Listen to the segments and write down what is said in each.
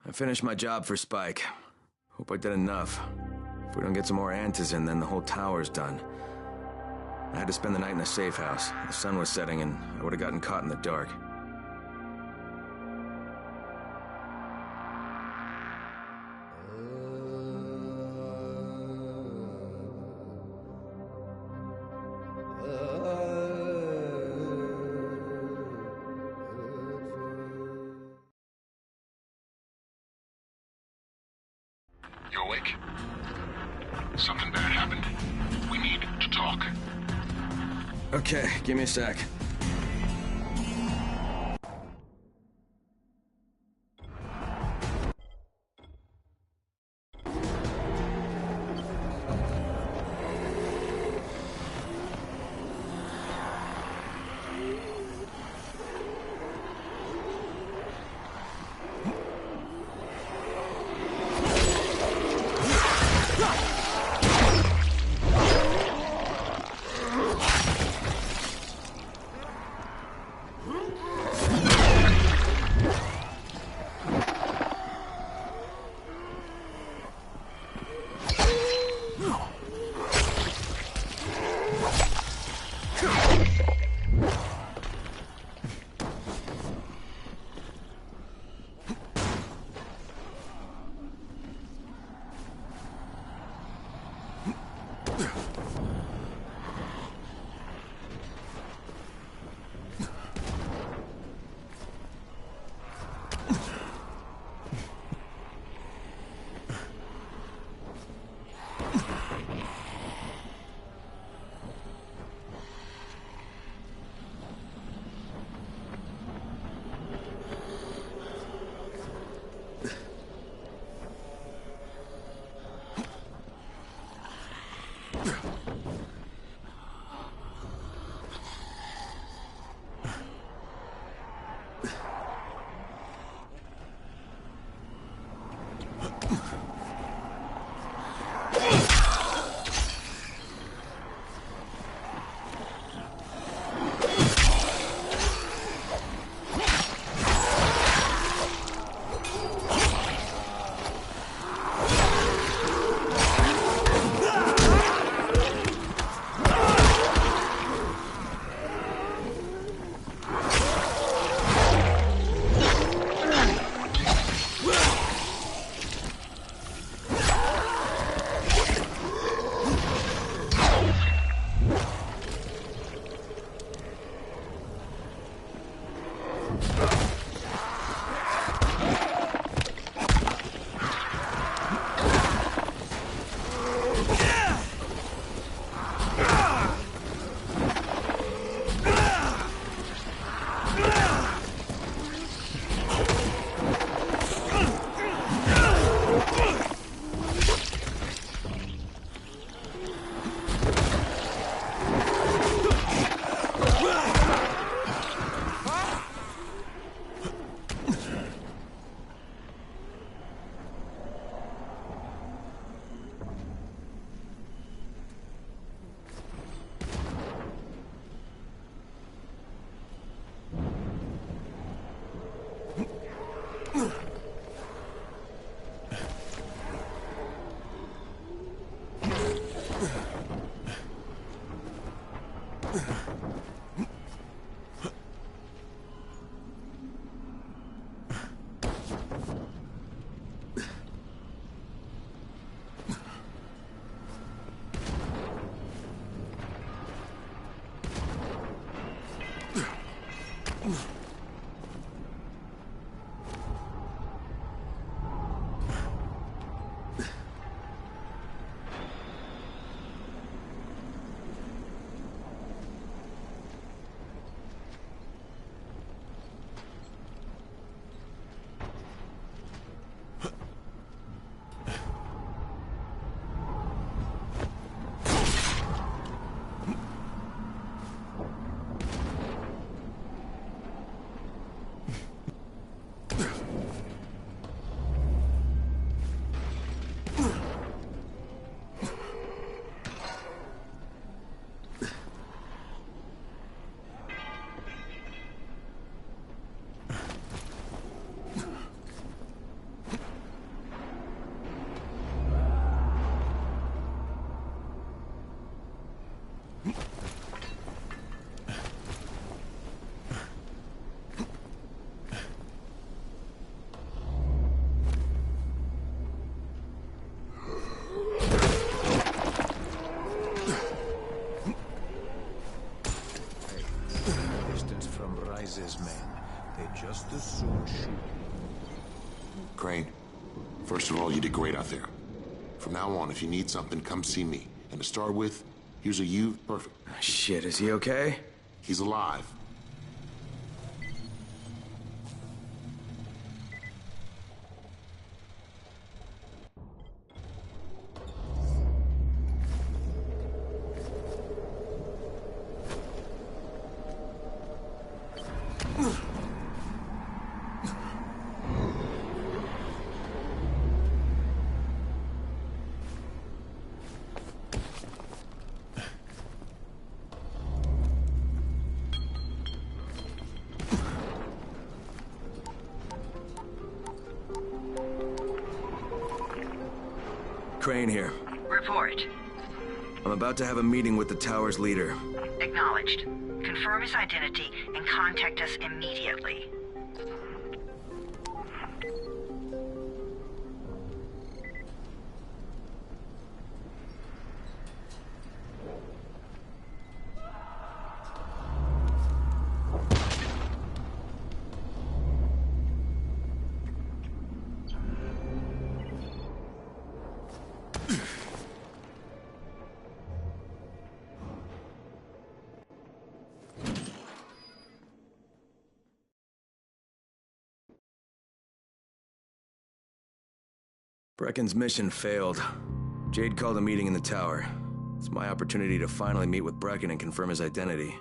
I finished my job for Spike. Hope I did enough. If we don't get some more antis in, then the whole tower's done. I had to spend the night in a safe house. The sun was setting and I would have gotten caught in the dark. You awake? Something bad happened. We need to talk. Okay, give me a sec. just as soon shoot. Crane, first of all, you did great out there. From now on, if you need something, come see me. And to start with, here's a U, perfect. Shit, is he okay? He's alive. Crane here. Report. I'm about to have a meeting with the tower's leader. Acknowledged. Confirm his identity and contact us immediately. Brecken's mission failed. Jade called a meeting in the tower. It's my opportunity to finally meet with Brecken and confirm his identity.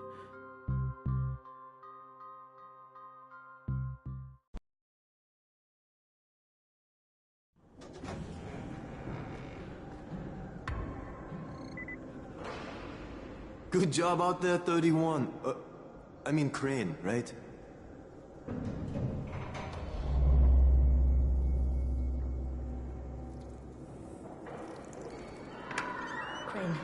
Good job out there, 31. I mean Crane, right? Crane.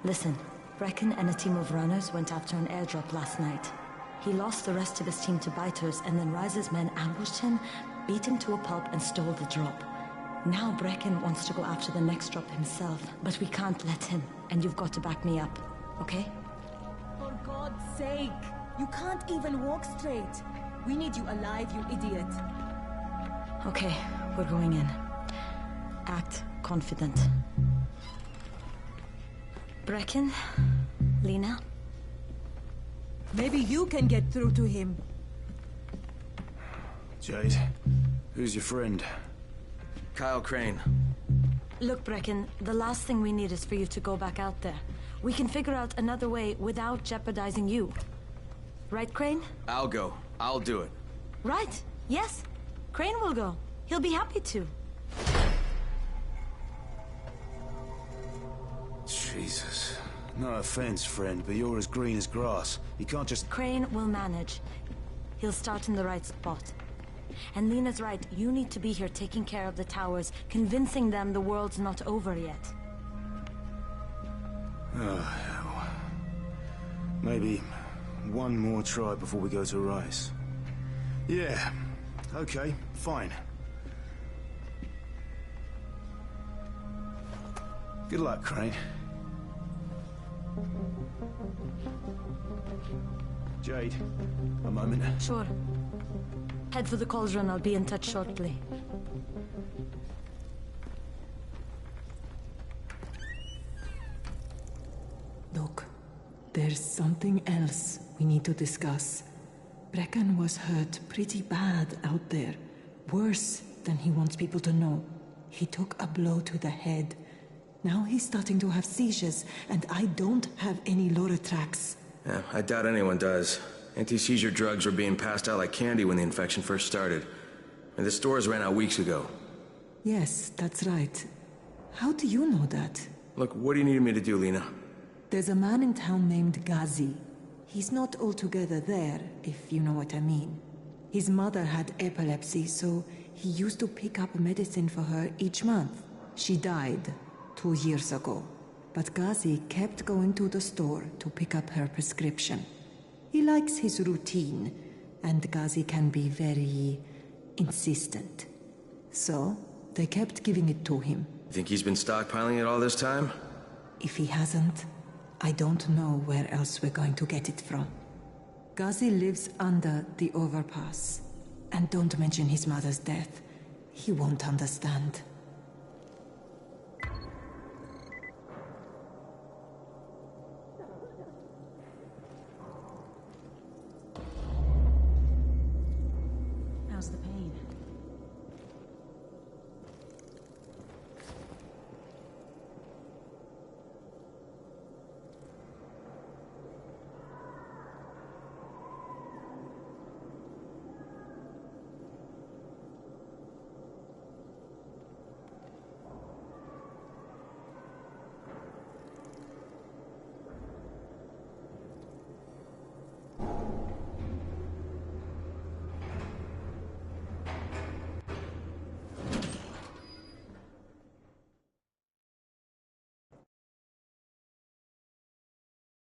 Listen, Brecken and a team of runners went after an airdrop last night. He lost the rest of his team to biters, and then Rise's men ambushed him, beat him to a pulp, and stole the drop. Now Brecken wants to go after the next drop himself, but we can't let him, and you've got to back me up, okay? For God's sake! You can't even walk straight! We need you alive, you idiot! Okay, we're going in. Act confident. Brecken? Lena? Maybe you can get through to him. Jade, who's your friend? Kyle Crane. Look, Brecken, the last thing we need is for you to go back out there. We can figure out another way without jeopardizing you. Right, Crane? I'll go. I'll do it. Right. Yes. Crane will go. He'll be happy to. Jesus. No offense, friend, but you're as green as grass. You can't just... Crane will manage. He'll start in the right spot. And Lena's right, you need to be here taking care of the towers, convincing them the world's not over yet. Oh, hell. Maybe one more try before we go to Rice. Yeah, okay, fine. Good luck, Crane. Jade, a moment. Sure. Head for the cauldron, I'll be in touch shortly. Look, there's something else we need to discuss. Brecken was hurt pretty bad out there. Worse than he wants people to know. He took a blow to the head. Now he's starting to have seizures, and I don't have any Loratrax. Yeah, I doubt anyone does. Anti-seizure drugs were being passed out like candy when the infection first started. And the stores ran out weeks ago. Yes, that's right. How do you know that? Look, what do you need me to do, Lena? There's a man in town named Gazi. He's not altogether there, if you know what I mean. His mother had epilepsy, so he used to pick up medicine for her each month. She died 2 years ago, but Gazi kept going to the store to pick up her prescription. He likes his routine, and Gazi can be very insistent. So, they kept giving it to him. You think he's been stockpiling it all this time? If he hasn't, I don't know where else we're going to get it from. Ghazi lives under the overpass. And don't mention his mother's death. He won't understand. How's the pain?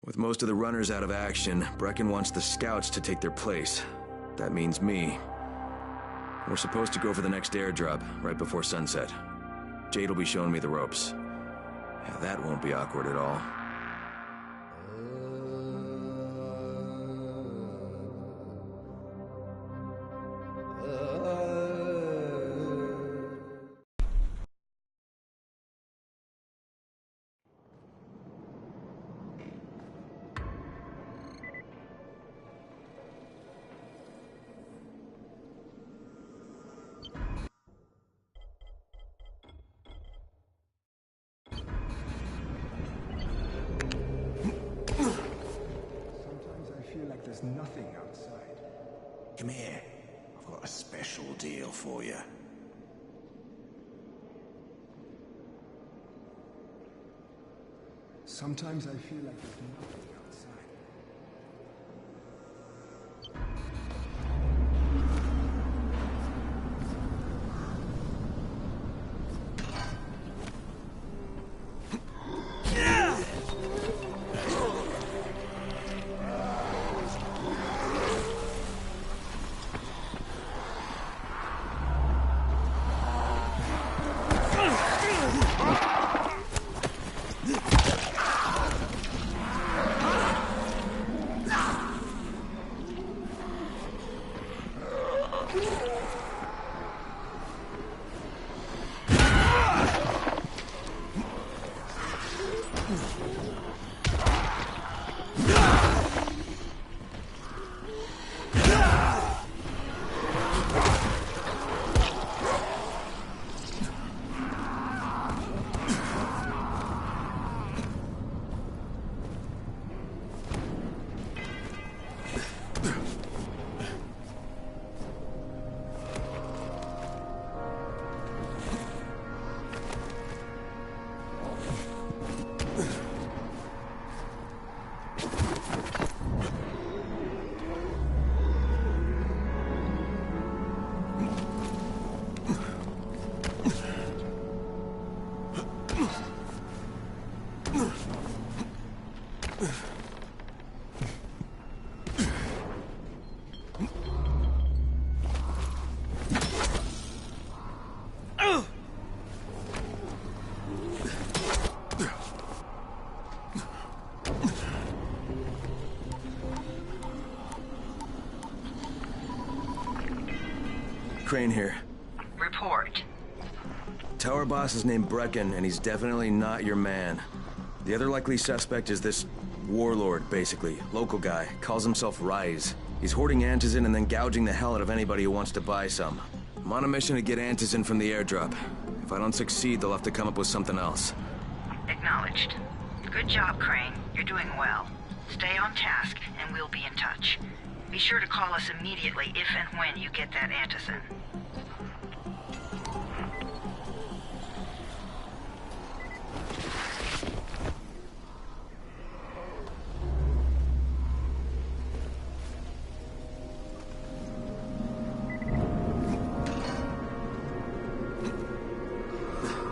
With most of the runners out of action, Brecken wants the scouts to take their place. That means me. We're supposed to go for the next airdrop, right before sunset. Jade will be showing me the ropes. Yeah, that won't be awkward at all. There's nothing outside. Come here. I've got a special deal for you. Sometimes I feel like there's nothing outside. Crane here. Report. Tower boss is named Brecken, and he's definitely not your man. The other likely suspect is this warlord, basically. Local guy. Calls himself Rise. He's hoarding antizin and then gouging the hell out of anybody who wants to buy some. I'm on a mission to get antizin from the airdrop. If I don't succeed, they'll have to come up with something else. Acknowledged. Good job, Crane. You're doing well. Stay on task, and we'll be in touch. Be sure to call us immediately if and when you get that antizin.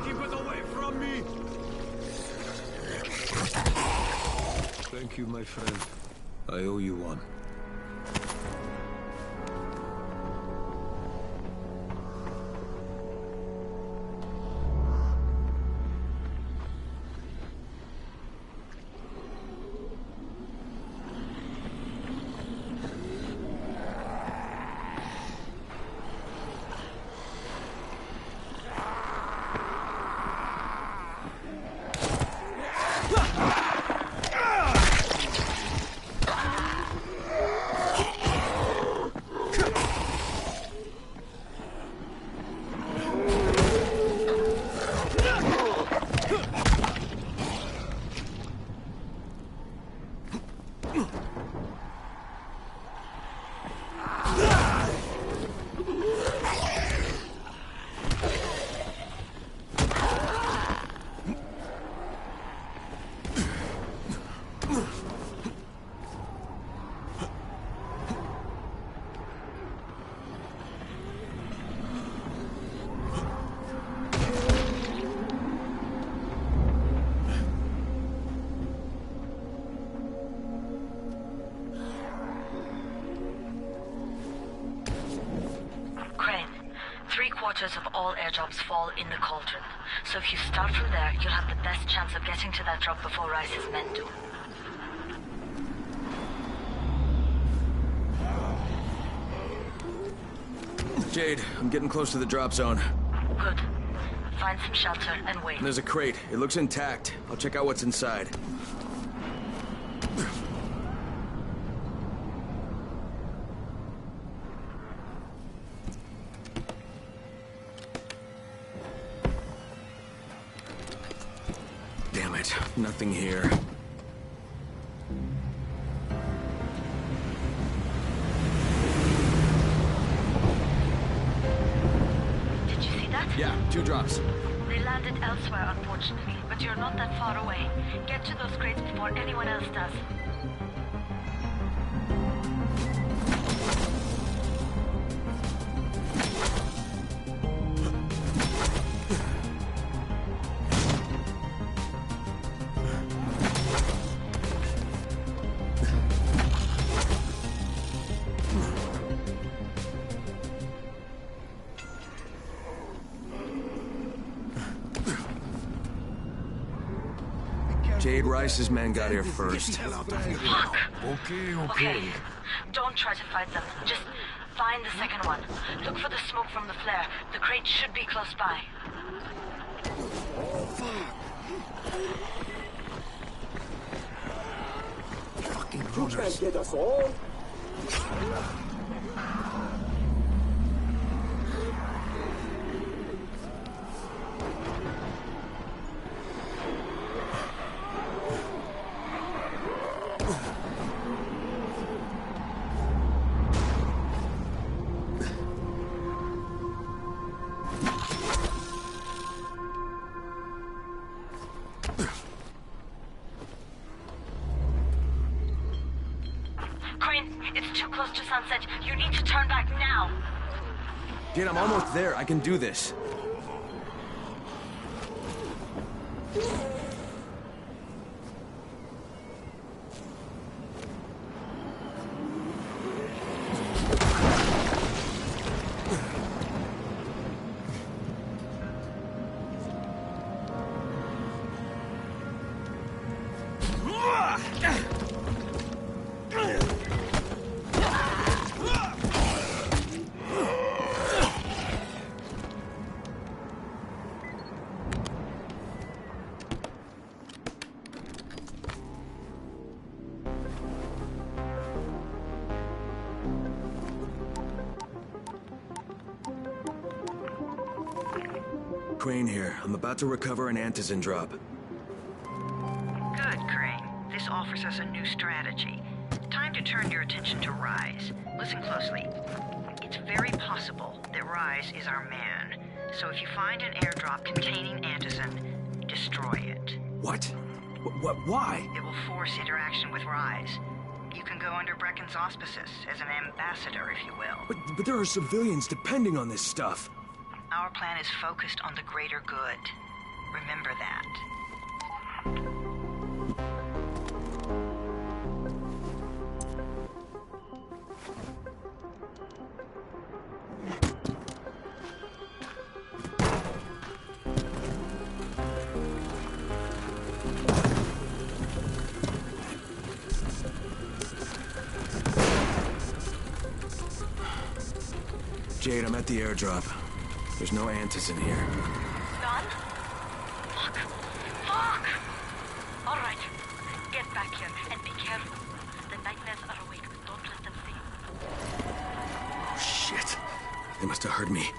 Keep it away from me! Thank you, my friend. I owe you one. headquarters of all airdrops fall in the cauldron. So if you start from there, you'll have the best chance of getting to that drop before Rice's men do. Jade, I'm getting close to the drop zone. Good. Find some shelter and wait. There's a crate. It looks intact. I'll check out what's inside. Damn it. Nothing here. Yeah, 2 drops. They landed elsewhere, unfortunately, but you're not that far away. Get to those crates before anyone else does. Jade Rice's men got here first. Fuck! Okay. Don't try to fight them. Just find the second one. Look for the smoke from the flare. The crate should be close by. Fucking You can't get us all. You need to turn back now. Jade, I'm almost there. I can do this. Crane here. I'm about to recover an antizin drop. Good, Crane. This offers us a new strategy. Time to turn your attention to Rise. Listen closely. It's very possible that Rise is our man. So if you find an airdrop containing antizin, destroy it. What? Why? It will force interaction with Rise. You can go under Brecken's auspices as an ambassador, if you will. But there are civilians depending on this stuff. Our plan is focused on the greater good. Remember that. Jade, I'm at the airdrop. There's no antizin here. Done? Fuck! All right. Get back here and be careful. The nightmares are awake. Don't let them see you. Oh, shit. They must have heard me.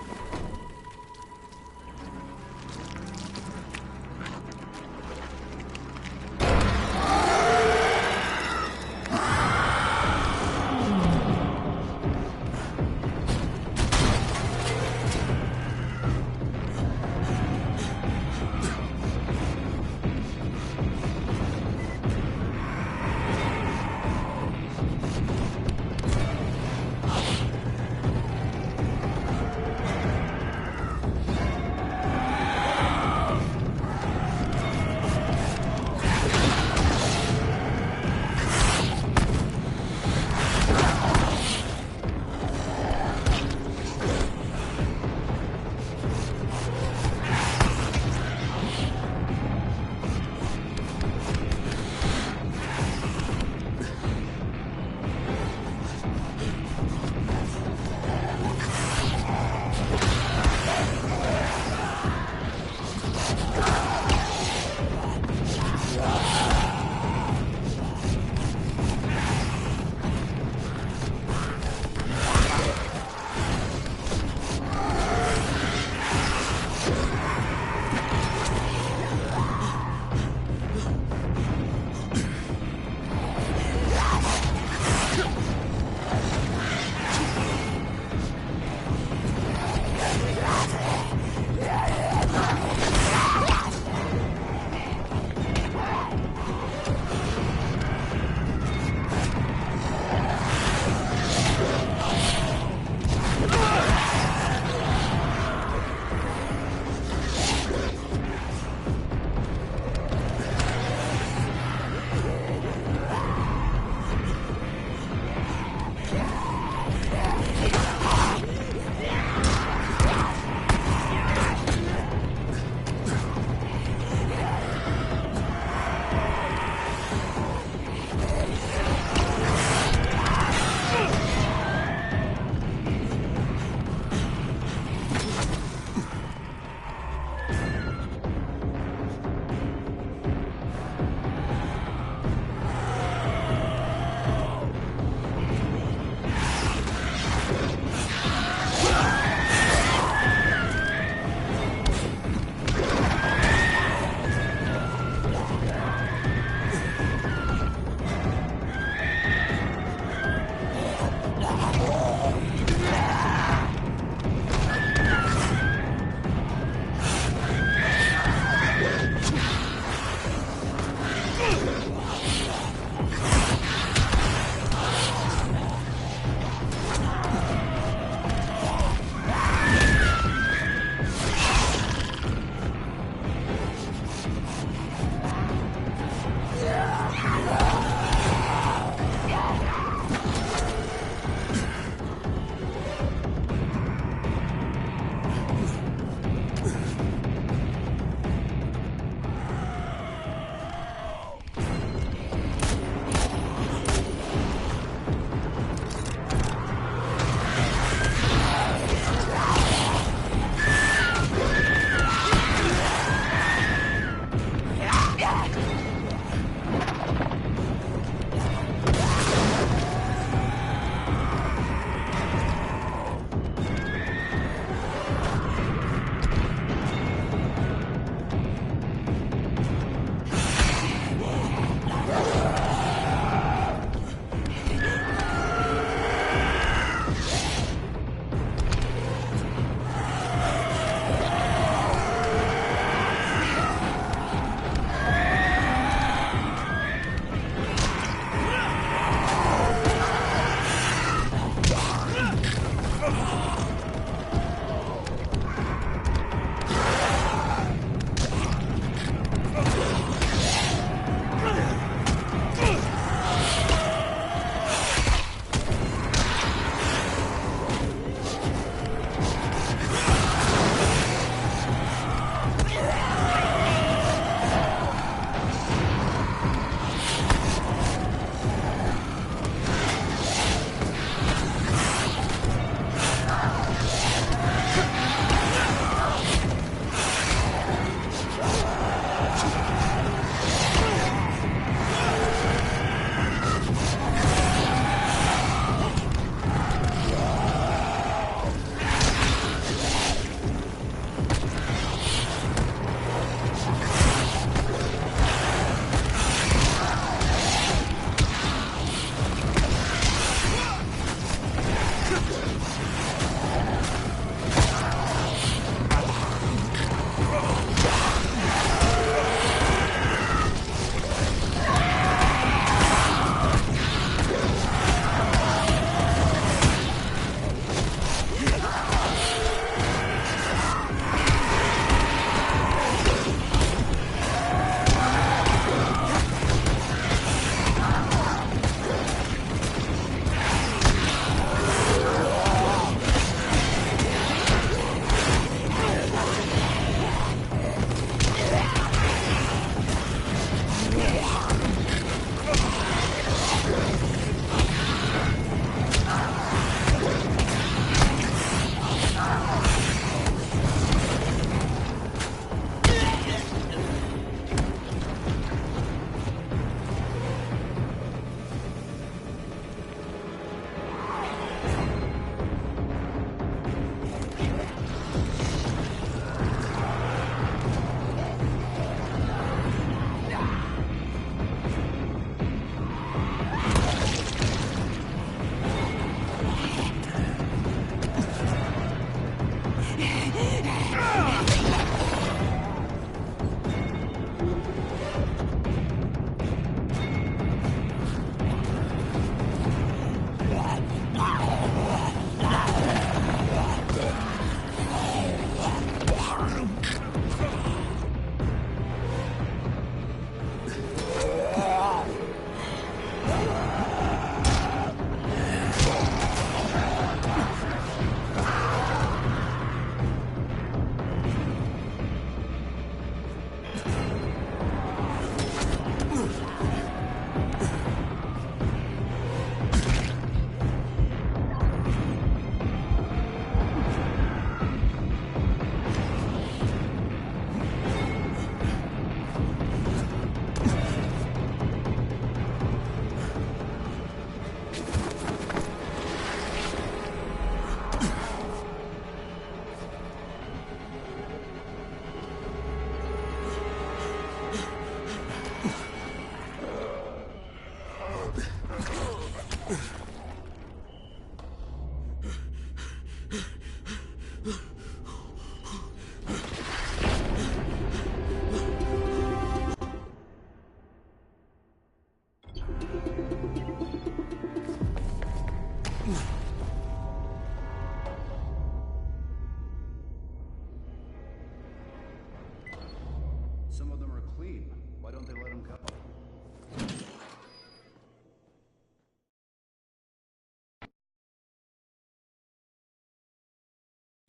Some of them are clean. Why don't they let them go?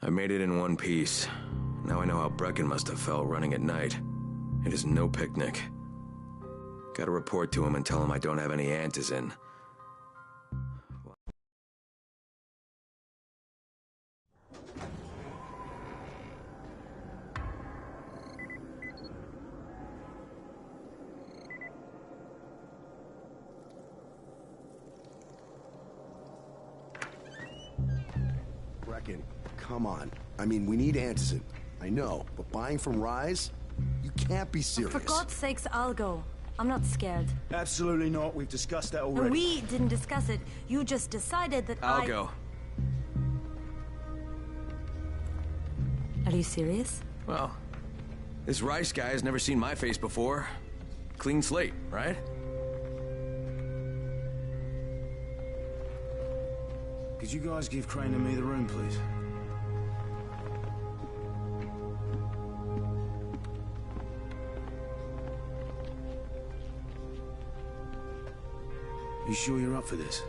I made it in one piece. Now I know how Brecken must have felt running at night. It is no picnic. Gotta report to him and tell him I don't have any antizin. Brecken, come on. I mean, we need antizin. I know, but buying from Rise? You can't be serious. For God's sakes, I'll go. I'm not scared. Absolutely not. We've discussed that already. And we didn't discuss it. You just decided that I'll go. Are you serious? Well, this Rice guy has never seen my face before. Clean slate, right? Could you guys give Crane and me the room, please? You sure you're up for this?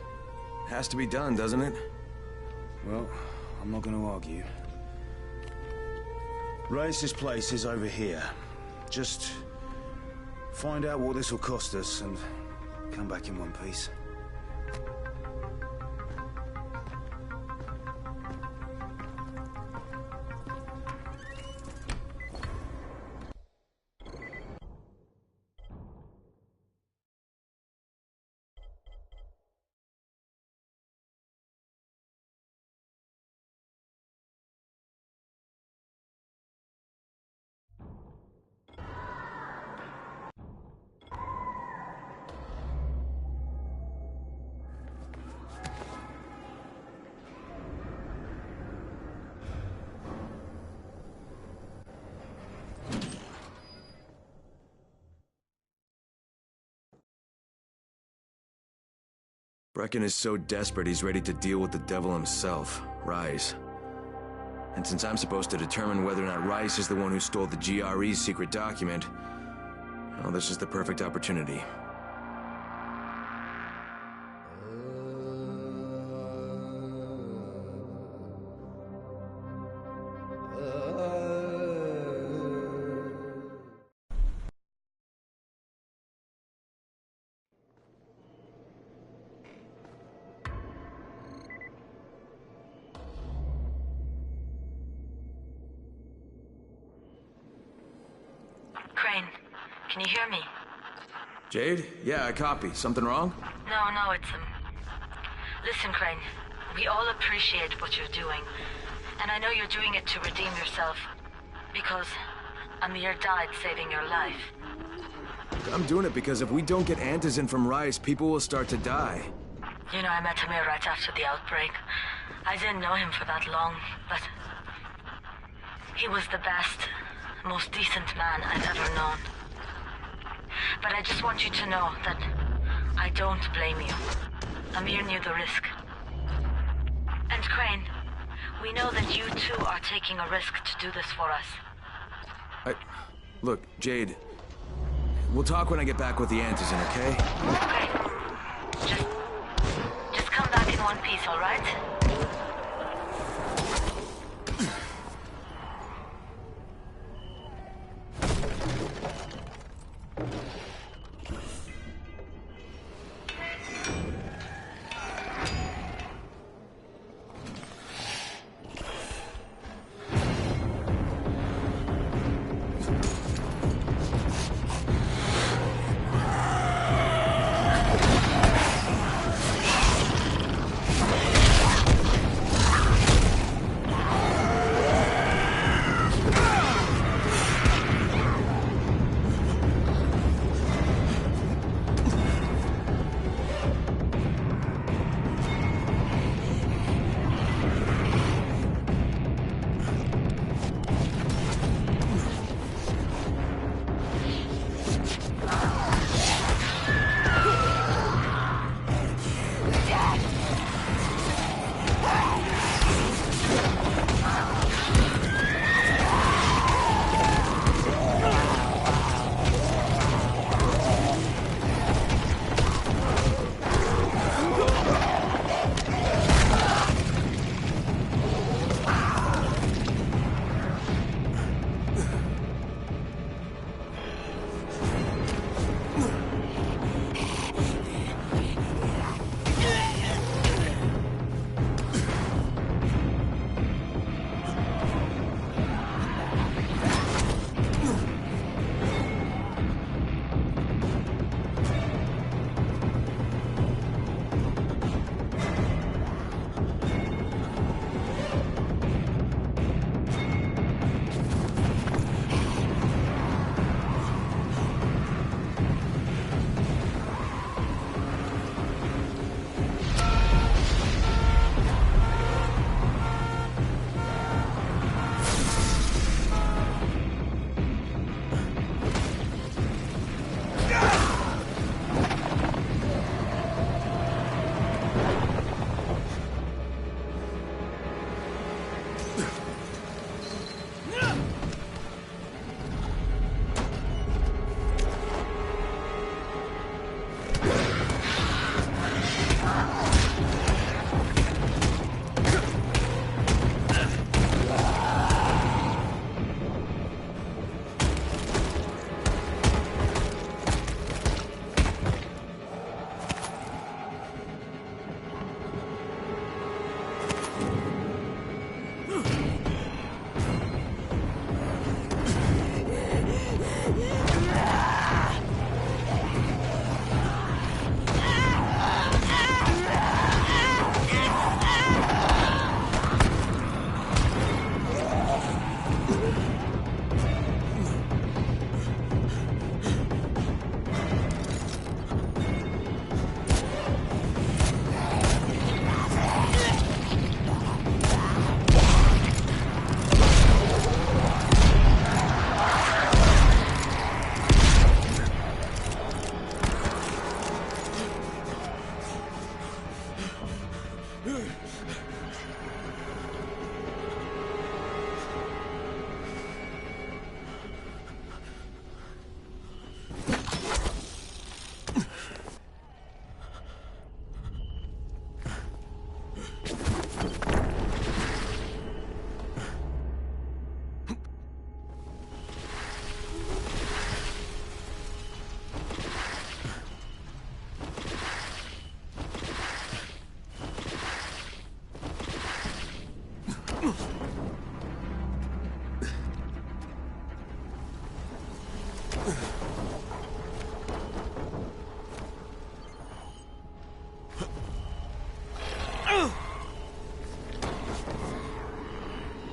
Has to be done, doesn't it? Well, I'm not going to argue. Race's place is over here. Just find out what this will cost us and come back in one piece. Brecken is so desperate he's ready to deal with the devil himself, Rise. And since I'm supposed to determine whether or not Rice is the one who stole the GRE's secret document, well, this is the perfect opportunity. Crane, can you hear me? Jade? Yeah, I copy. Something wrong? No, it's Listen, Crane, we all appreciate what you're doing. And I know you're doing it to redeem yourself. Because Amir died saving your life. I'm doing it because if we don't get antizin from Rice, people will start to die. You know, I met Amir right after the outbreak. I didn't know him for that long, but he was the best, most decent man I've ever known. But I just want you to know that I don't blame you. Amir knew the risk. And Crane, we know that you too are taking a risk to do this for us. Look, Jade, we'll talk when I get back with the antizin, okay? Okay. Just come back in one piece, all right?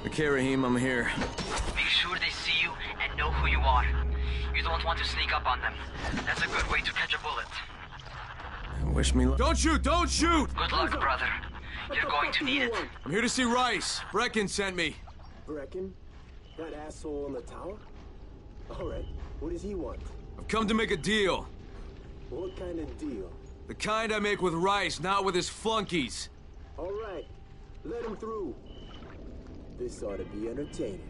Okay, Raheem, I'm here. Make sure they see you and know who you are. You don't want to sneak up on them. That's a good way to catch a bullet. Wish me luck. Don't shoot! Don't shoot! Good luck, brother. You're going to need it. I'm here to see Rice. Brecken sent me. Brecken? That asshole in the tower? Alright, what does he want? I've come to make a deal. What kind of deal? The kind I make with Rice, not with his flunkies. Alright, let him through. This ought to be entertaining.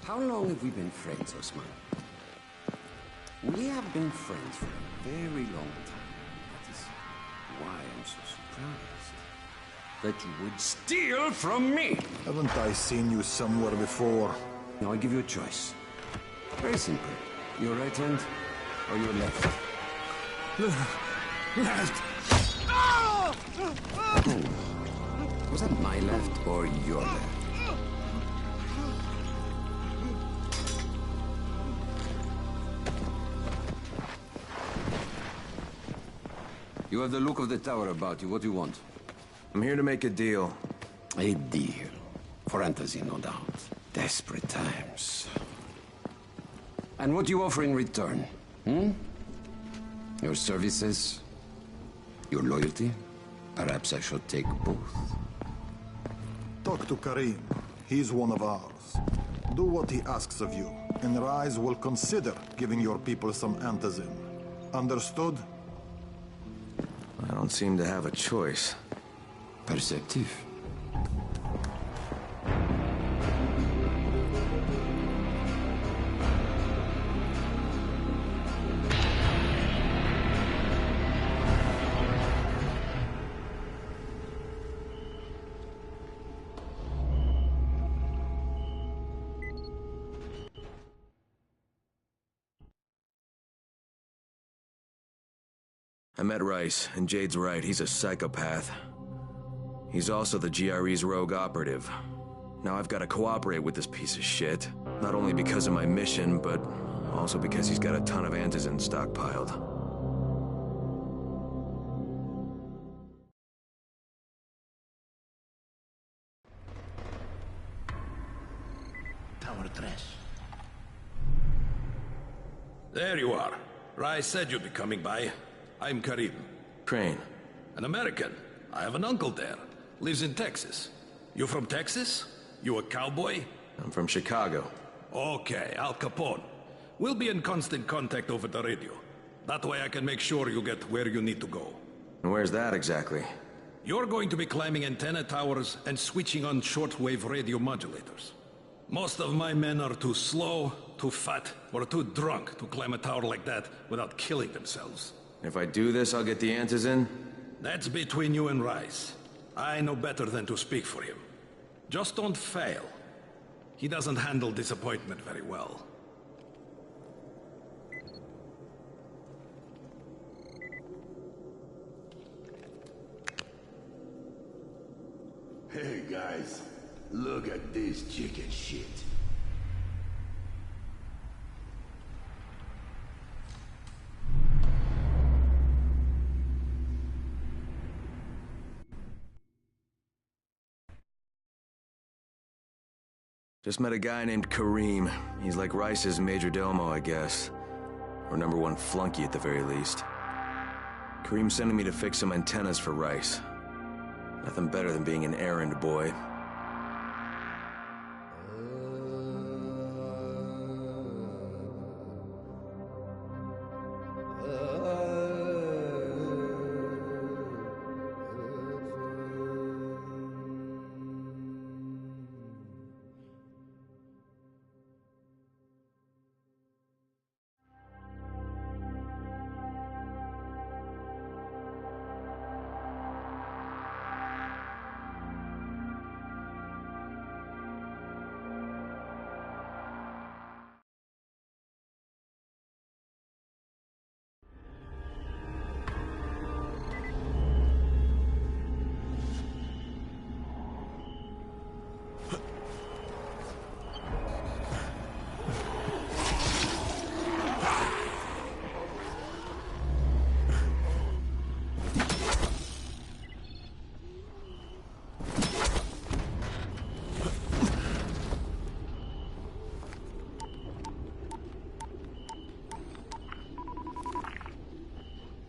How long have we been friends, Osman? We have been friends for a very long time. That is why I'm so surprised that you would steal from me. Haven't I seen you somewhere before? Now I give you a choice. Very simple. Your right hand or your left? Left. Was that my left or your left? You have the look of the tower about you. What do you want? I'm here to make a deal. A deal. For fantasy, no doubt. Desperate times. And what do you offer in return? Your services? Your loyalty? Perhaps I should take both. Talk to Karim. He's one of ours. Do what he asks of you, and Rise will consider giving your people some antizin. Understood? I don't seem to have a choice. Perceptive. I met Rice, and Jade's right, he's a psychopath. He's also the GRE's rogue operative. Now I've got to cooperate with this piece of shit. Not only because of my mission, but also because he's got a ton of antizin stockpiled. Tower 3. There you are. Rice said you'd be coming by. I'm Karim. Crane. An American. I have an uncle there. Lives in Texas. You from Texas? You a cowboy? I'm from Chicago. Okay, Al Capone. We'll be in constant contact over the radio. That way I can make sure you get where you need to go. And where's that exactly? You're going to be climbing antenna towers and switching on shortwave radio modulators. Most of my men are too slow, too fat, or too drunk to climb a tower like that without killing themselves. If I do this, I'll get the antizin? That's between you and Rice. I know better than to speak for him. Just don't fail. He doesn't handle disappointment very well. Hey guys, look at this chicken shit. Just met a guy named Karim. He's like Rice's major domo, I guess. Or #1 flunky at the very least. Karim's sending me to fix some antennas for Rice. Nothing better than being an errand boy.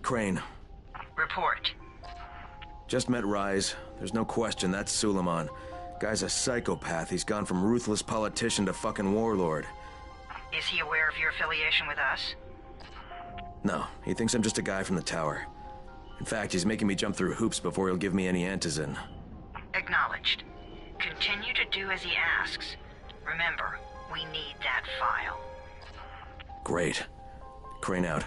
Crane. Report. Just met Rise. There's no question that's Suleiman. Guy's a psychopath. He's gone from ruthless politician to fucking warlord. Is he aware of your affiliation with us? No, he thinks I'm just a guy from the tower. In fact, he's making me jump through hoops before he'll give me any antizin. Acknowledged. Continue to do as he asks. Remember, we need that file. Great. Crane out.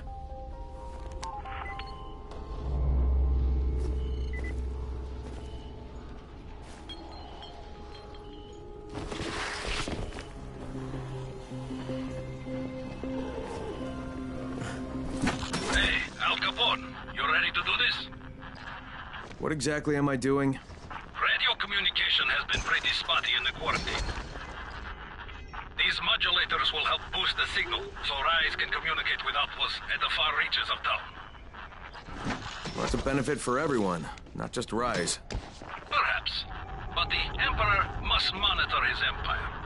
What exactly am I doing? Radio communication has been pretty spotty in the quarantine. These modulators will help boost the signal, so Rise can communicate with outposts at the far reaches of town. Well, that's a benefit for everyone, not just Rise. Perhaps. But the Emperor must monitor his empire.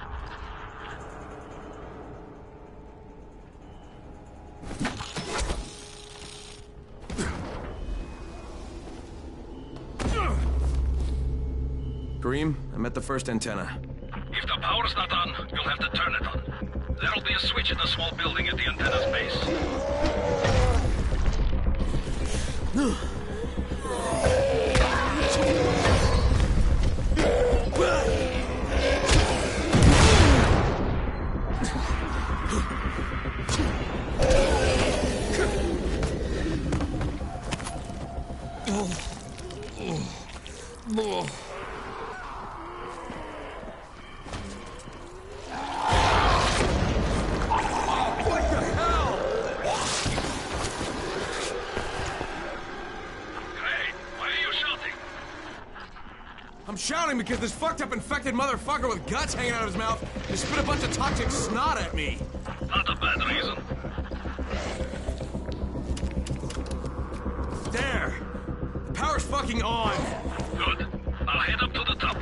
Kareem, I'm at the first antenna. If the power's not on, you'll have to turn it on. There'll be a switch in the small building at the antenna's base. I'm shouting because this fucked up infected motherfucker with guts hanging out of his mouth just spit a bunch of toxic snot at me. Not a bad reason. There! The power's fucking on! Good. I'll head up to the top.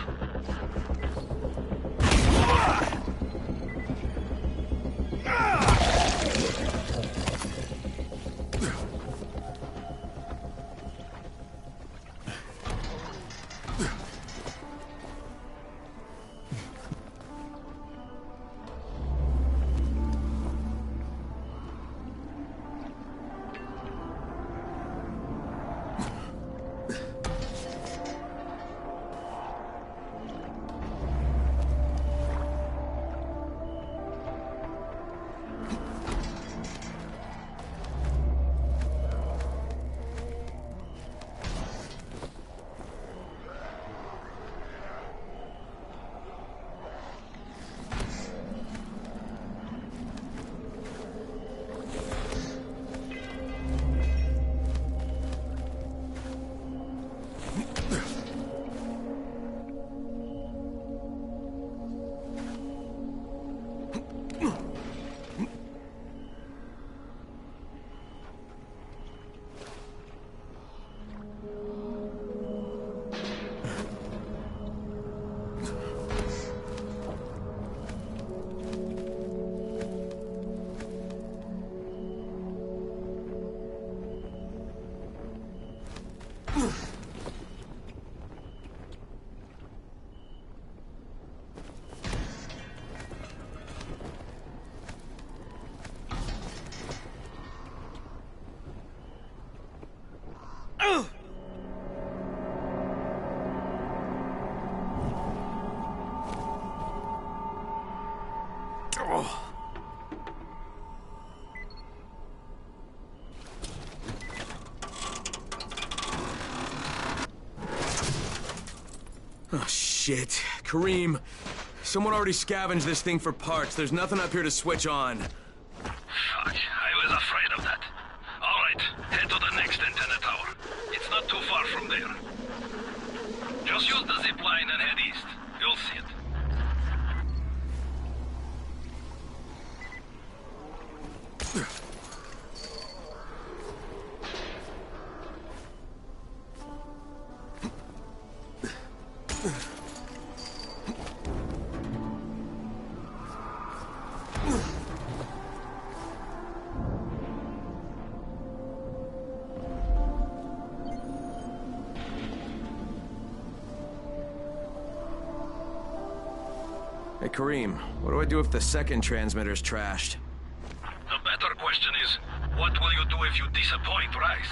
Oh, shit. Kareem, someone already scavenged this thing for parts. There's nothing up here to switch on. Fuck, I was afraid of that. All right, head to the next antenna tower. It's not too far from there. Just use the zip line and head east. You'll see it. Kareem, what do I do if the second transmitter's trashed? The better question is, what will you do if you disappoint Rice?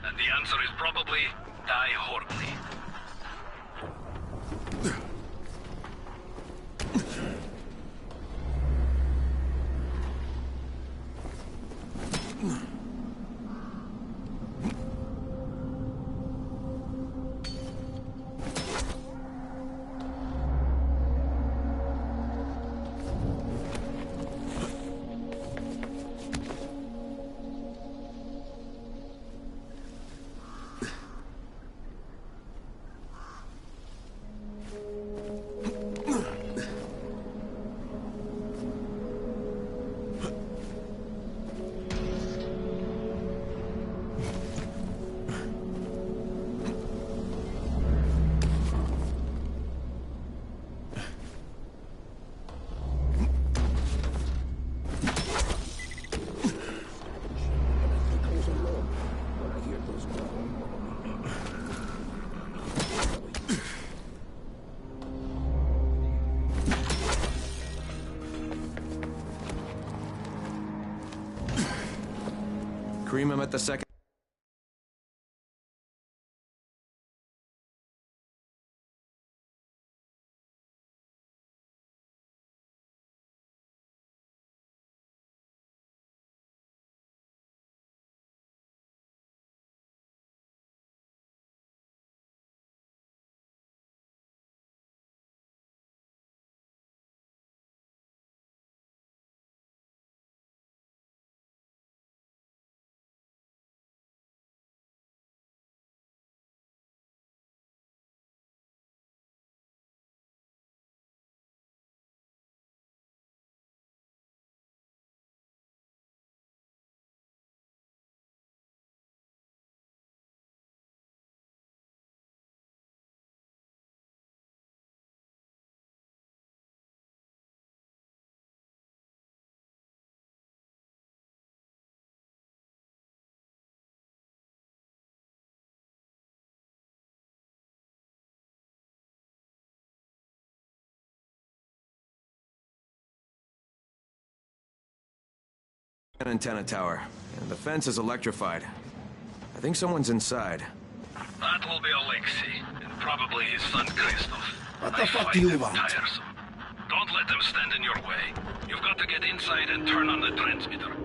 And the answer is probably die horribly. Kareem, I'm at the second... antenna tower. And the fence is electrified. I think someone's inside. That will be Alexei, and probably his son Christoph. What the fuck do you want? Tiresome. Don't let them stand in your way. You've got to get inside and turn on the transmitter.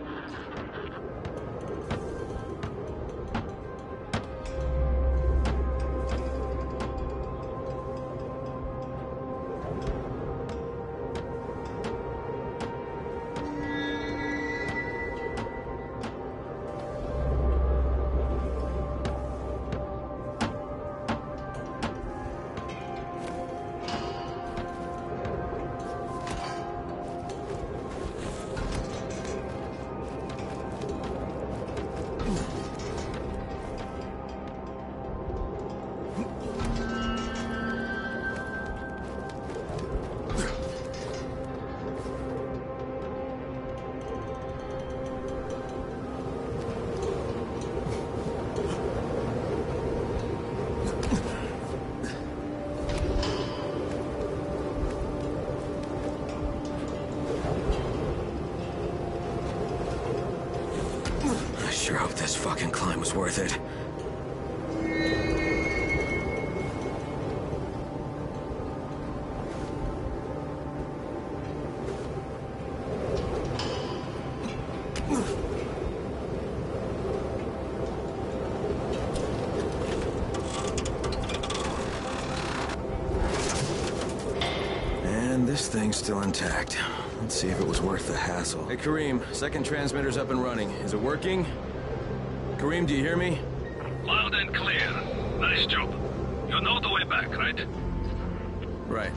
I sure hope this fucking climb was worth it. And this thing's still intact. Let's see if it was worth the hassle. Hey, Kareem, second transmitter's up and running. Is it working? Kareem, do you hear me? Loud and clear. Nice job. You know the way back, right? Right.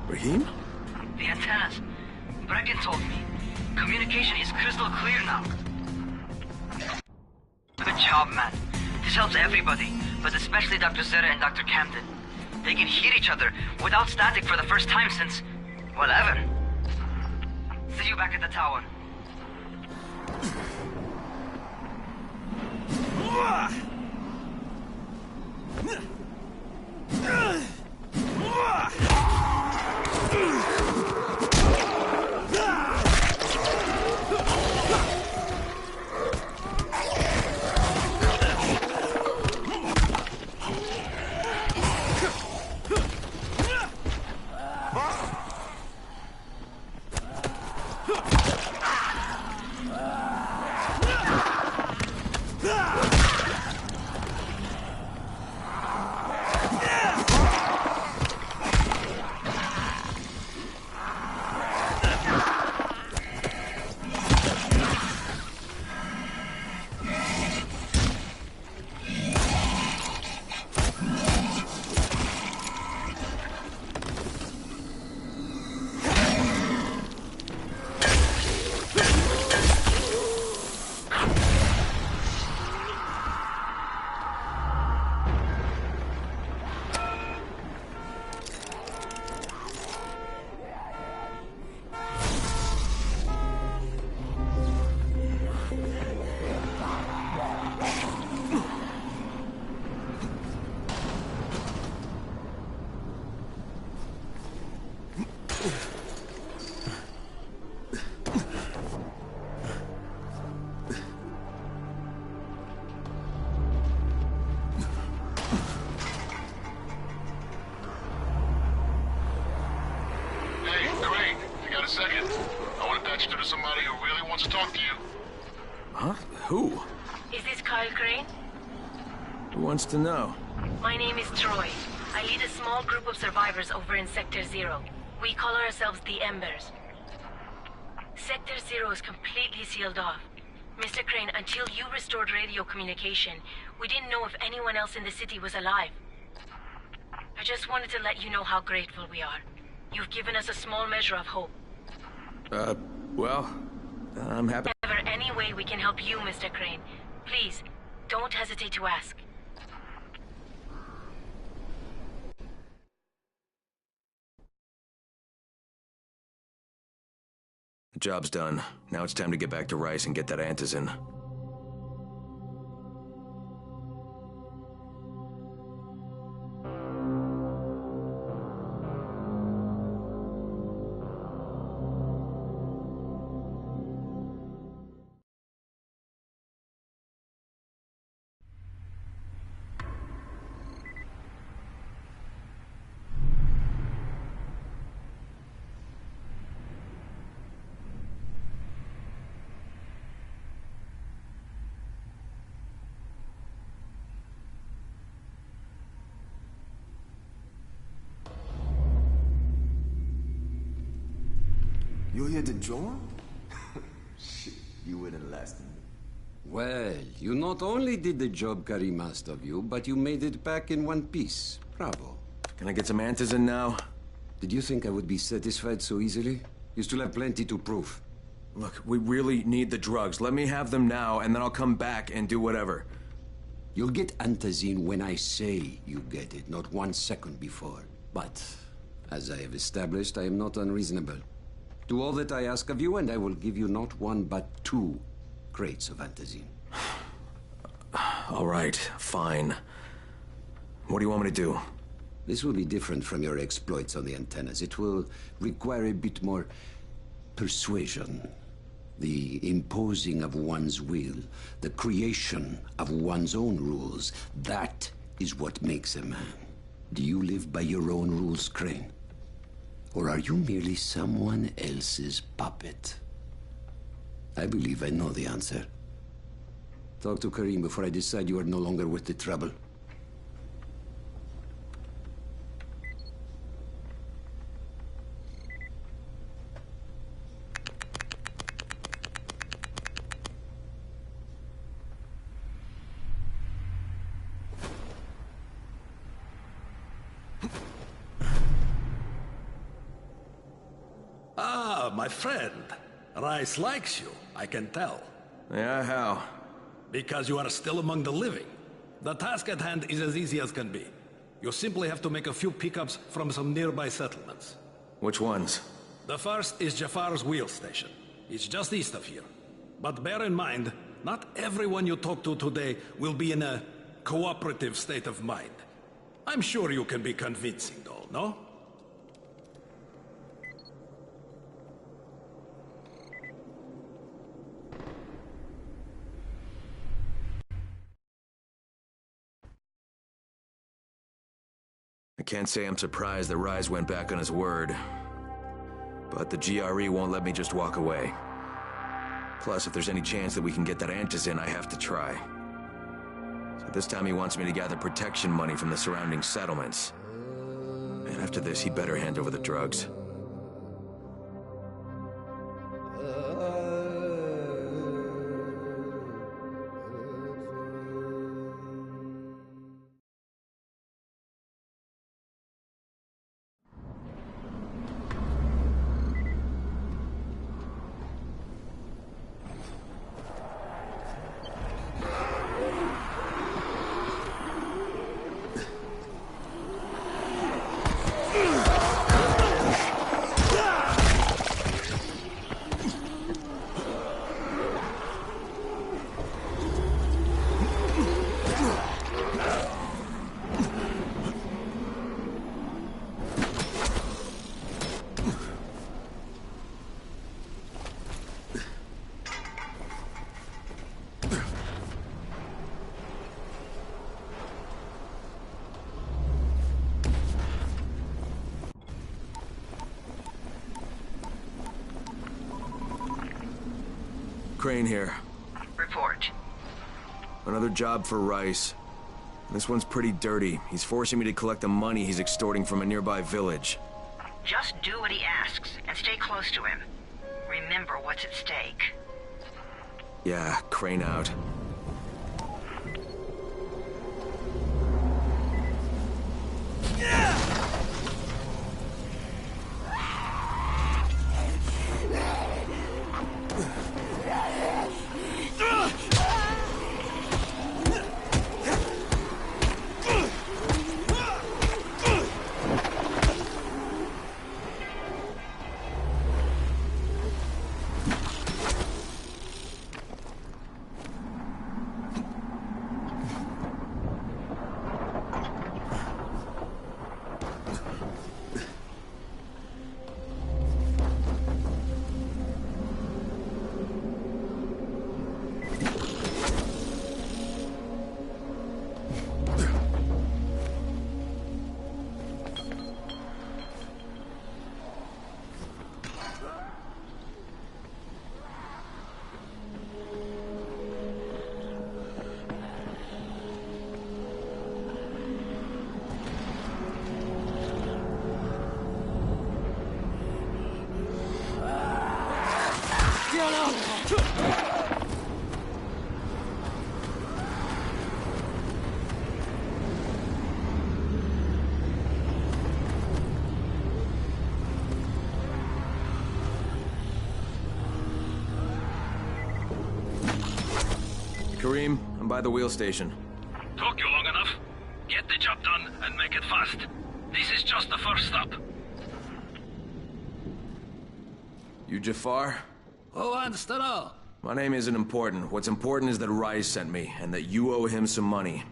Raheem? The antennas. Bracken told me. Communication is crystal clear now. Good job, man. This helps everybody, but especially Dr. Zeta and Dr. Camden. They can hear each other without static for the first time since, well, ever. See you back at the tower. Somebody who really wants to talk to you. Huh? Who? Is this Kyle Crane? Who wants to know? My name is Troy. I lead a small group of survivors over in Sector 0. We call ourselves the Embers. Sector 0 is completely sealed off. Mr. Crane, until you restored radio communication, we didn't know if anyone else in the city was alive. I just wanted to let you know how grateful we are. You've given us a small measure of hope. Well, I'm happy. If ever any way we can help you, Mr. Crane, please, don't hesitate to ask. The job's done. Now it's time to get back to Rice and get that antizin. You're here to join? Shit, you wouldn't last me. Well, you not only did the job Karim asked of you, but you made it back in one piece. Bravo. Can I get some antizin now? Did you think I would be satisfied so easily? You still have plenty to prove. Look, we really need the drugs. Let me have them now, and then I'll come back and do whatever. You'll get antizin when I say you get it, not 1 second before. But, as I have established, I am not unreasonable. Do all that I ask of you, and I will give you not 1, but 2 crates of antizin. All right, fine. What do you want me to do? This will be different from your exploits on the antennas. It will require a bit more persuasion. The imposing of one's will, the creation of one's own rules. That is what makes a man. Do you live by your own rules, Crane? Or are you merely someone else's puppet? I believe I know the answer. Talk to Karim before I decide you are no longer worth the trouble. Ah, my friend. Rice likes you, I can tell. Yeah, how? Because you are still among the living. The task at hand is as easy as can be. You simply have to make a few pickups from some nearby settlements. Which ones? The first is Jafar's wheel station. It's just east of here. But bear in mind, not everyone you talk to today will be in a cooperative state of mind. I'm sure you can be convincing, though, no? I can't say I'm surprised that Rise went back on his word. But the GRE won't let me just walk away. Plus, if there's any chance that we can get that Antizin, I have to try. So this time he wants me to gather protection money from the surrounding settlements. And after this, he better hand over the drugs. Crane here. Report. Another job for Rice. This one's pretty dirty. He's forcing me to collect the money he's extorting from a nearby village. Just do what he asks, and stay close to him. Remember what's at stake. Yeah, Crane out. Kareem, I'm by the wheel station. Took you long enough. Get the job done and make it fast. This is just the first stop. You Jafar? Who wants to know? My name isn't important. What's important is that Rise sent me, and that you owe him some money.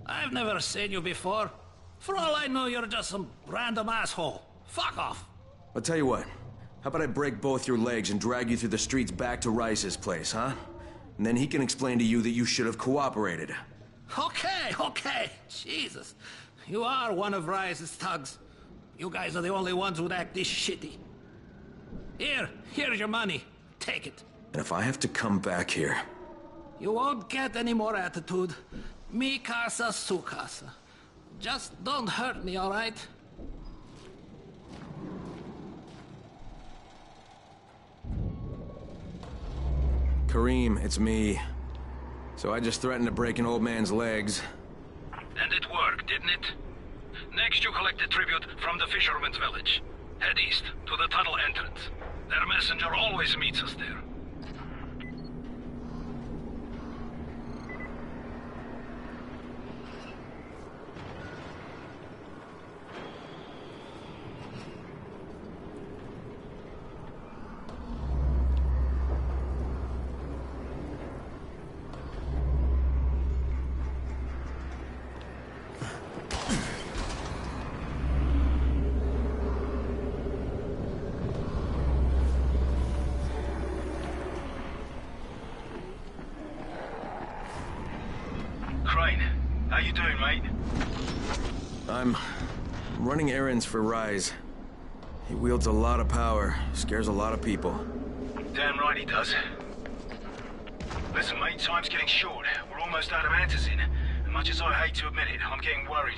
I've never seen you before. For all I know, you're just some random asshole. Fuck off. I'll tell you what. How about I break both your legs and drag you through the streets back to Rice's place, huh? And then he can explain to you that you should have cooperated. Okay. Jesus. You are one of Rice's thugs. You guys are the only ones who'd act this shitty. Here's your money. Take it. And if I have to come back here... You won't get any more attitude. Mi casa, su casa. Just don't hurt me, all right? Kareem, it's me. So I just threatened to break an old man's legs. And it worked, didn't it? Next you collect the tribute from the fisherman's village. Head east, to the tunnel entrance. Their messenger always meets us there. you doing, mate? I'm running errands for Rise. He wields a lot of power, scares a lot of people. Damn right he does. Listen, mate, time's getting short. We're almost out of antizin. And much as I hate to admit it, I'm getting worried.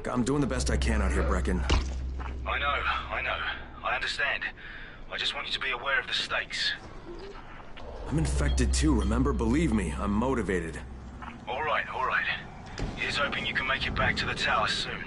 I'm doing the best I can out here, Brecken. I know. I understand. I just want you to be aware of the stakes. I'm infected too, remember? Believe me, I'm motivated. All right. Here's hoping you can make it back to the tower soon.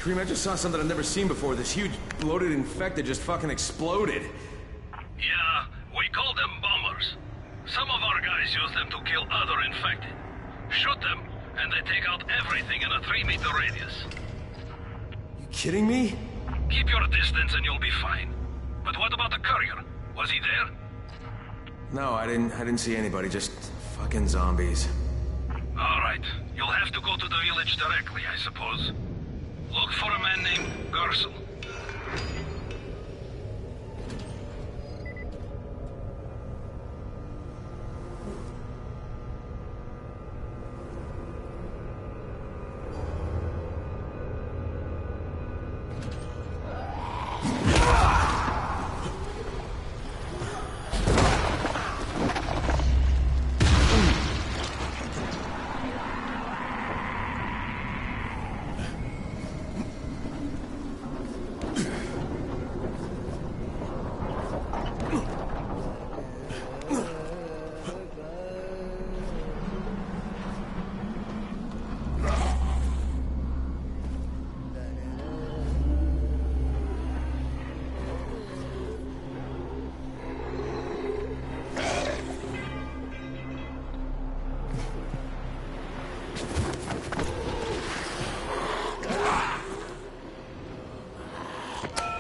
Kareem, I just saw something I've never seen before. This huge, bloated infected just fucking exploded. Yeah, we call them bombers. Some of our guys use them to kill other infected. Shoot them, and they take out everything in a 3-meter radius. You kidding me? Keep your distance and you'll be fine. But what about the courier? Was he there? No, I didn't see anybody, just fucking zombies. Alright, you'll have to go to the village directly, I suppose. Look for a man named Godzilla.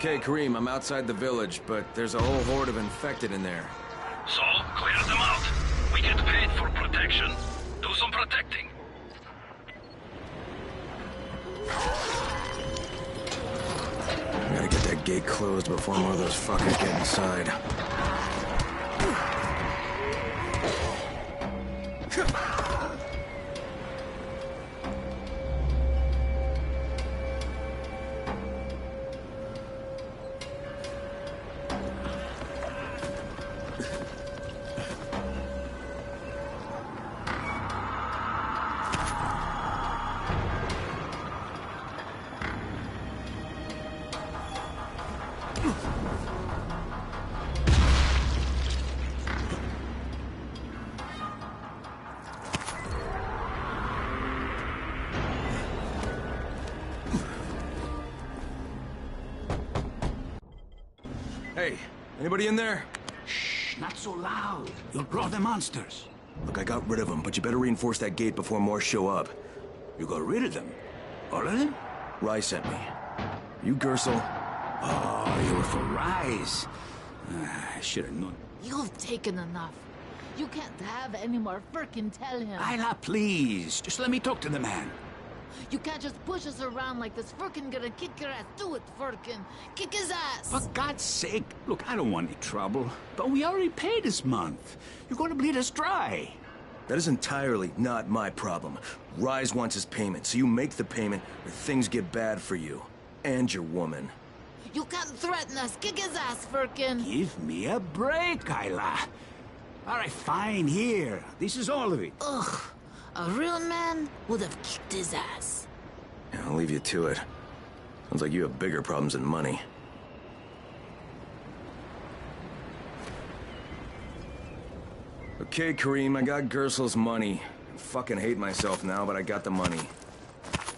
Okay, Kareem, I'm outside the village, but there's a whole horde of infected in there. So, clear them out. We get paid for protection. Do some protecting. I gotta get that gate closed before more of those fuckers get inside. Hey, anybody in there? Shh, not so loud. You'll draw the monsters. Look, I got rid of them, but you better reinforce that gate before more show up. You got rid of them? All of them? Rai sent me. You Gersel? Oh, you were for Rise. I should have known. You've taken enough. You can't have any more. Frickin' tell him. Isla, please. Just let me talk to the man. You can't just push us around like this. Frickin' gonna kick your ass. Do it, Frickin'. Kick his ass. For God's sake. Look, I don't want any trouble. But we already paid this month. You're gonna bleed us dry. That is entirely not my problem. Rise wants his payment, so you make the payment or things get bad for you. And your woman. You can't threaten us. Kick his ass, Frickin'. Give me a break, Isla. All right, fine, here. This is all of it. Ugh. A real man would have kicked his ass. Yeah, I'll leave you to it. Sounds like you have bigger problems than money. Okay, Kareem, I got Gersel's money. I fucking hate myself now, but I got the money.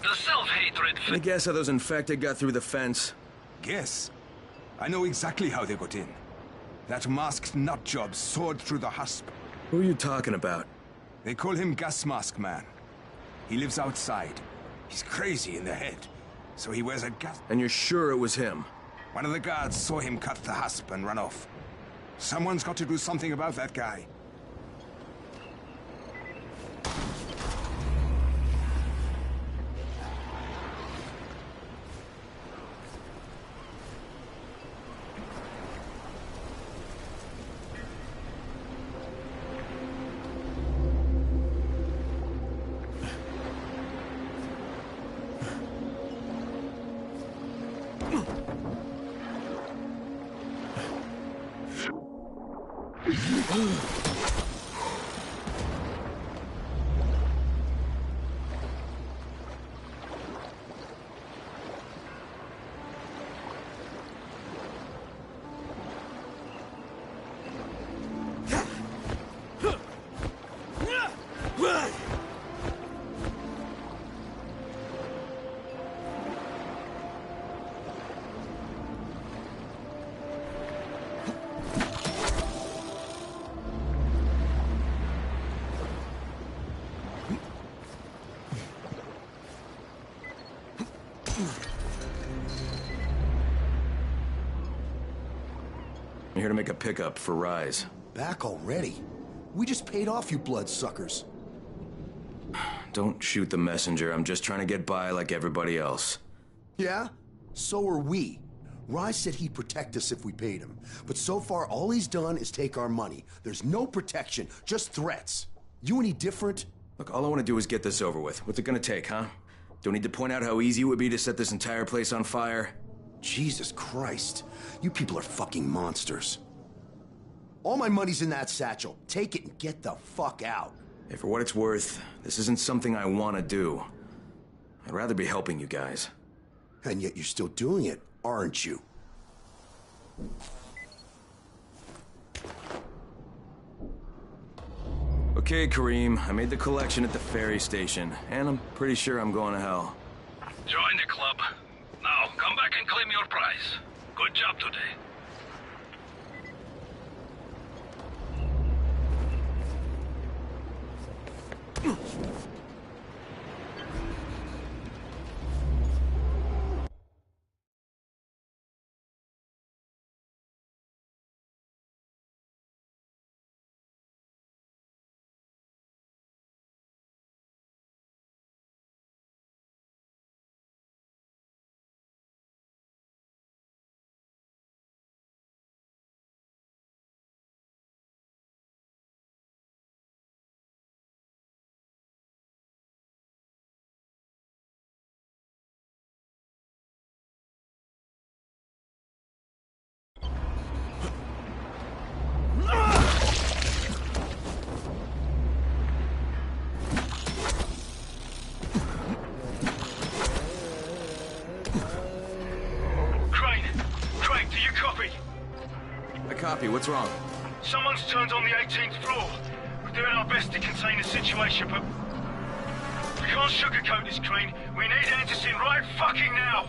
The self-hatred... I guess how those infected got through the fence. Guess? I know exactly how they got in. That masked nutjob soared through the husp. Who are you talking about? They call him Gas Mask Man. He lives outside. He's crazy in the head, so he wears a gas... And you're sure it was him? One of the guards saw him cut the husp and run off. Someone's got to do something about that guy. to make a pickup for Rise. Back already? We just paid off you bloodsuckers. Don't shoot the messenger. I'm just trying to get by like everybody else. Yeah? So are we. Rise said he'd protect us if we paid him. But so far, all he's done is take our money. There's no protection, just threats. You any different? Look, all I want to do is get this over with. What's it gonna take, huh? Don't need to point out how easy it would be to set this entire place on fire. Jesus Christ. You people are fucking monsters. All my money's in that satchel. Take it and get the fuck out. Hey, for what it's worth, this isn't something I want to do. I'd rather be helping you guys. And yet you're still doing it, aren't you? Okay, Kareem, I made the collection at the ferry station, and I'm pretty sure I'm going to hell. Join the club. Now, come back and claim your prize. Good job today. Copy. What's wrong? Someone's turned on the 18th floor. We're doing our best to contain the situation, but we can't sugarcoat this, Crane. We need Anderson right fucking now.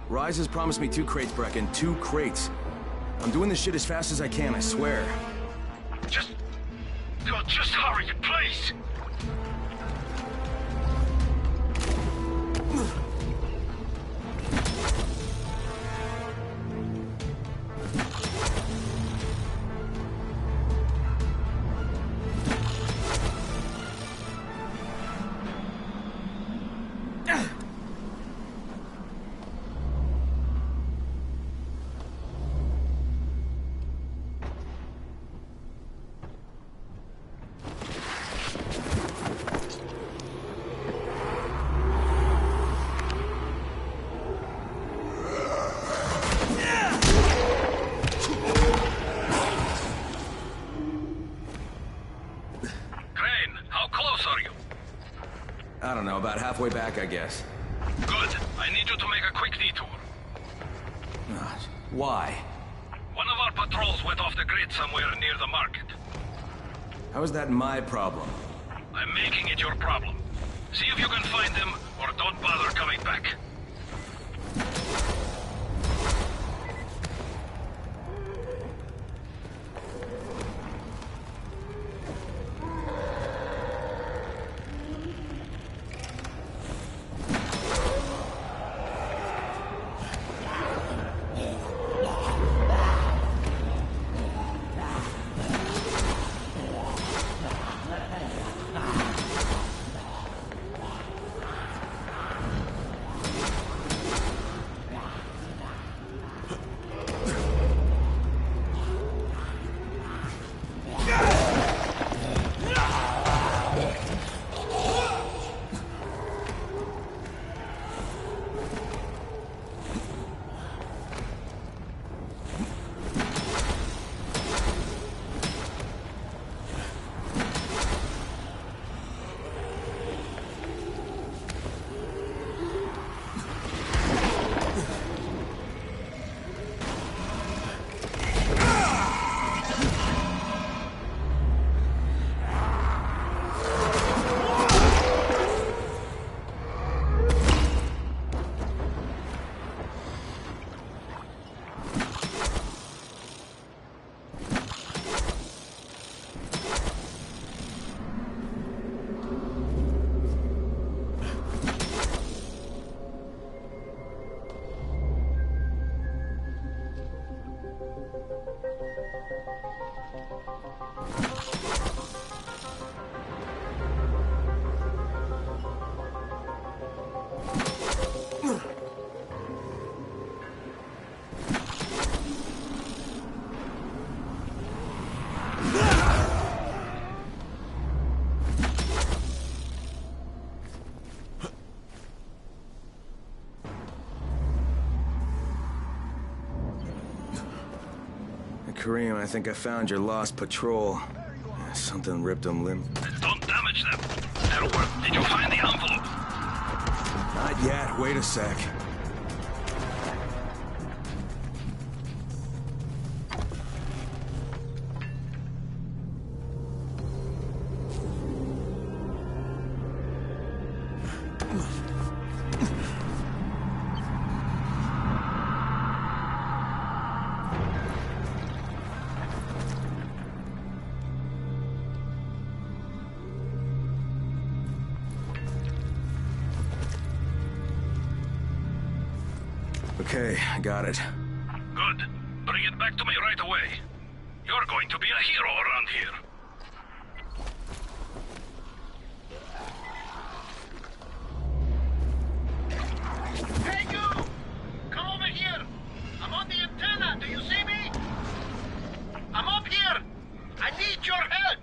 Rise has promised me 2 crates, Brecken. 2 crates. I'm doing this shit as fast as I can, I swear. God, just hurry, please. I don't know, about halfway back, I guess. Good. I need you to make a quick detour. Why? One of our patrols went off the grid somewhere near the market. How is that my problem? I'm making it your problem. See if you can find them, or don't bother coming back. Kareem, I think I found your lost patrol. Something ripped them limb. Don't damage them. That'll work. Did you find the envelope? Not yet. Wait a sec. Okay, I got it. Good. Bring it back to me right away. You're going to be a hero around here. Hey, you! Come over here! I'm on the antenna, do you see me? I'm up here! I need your help!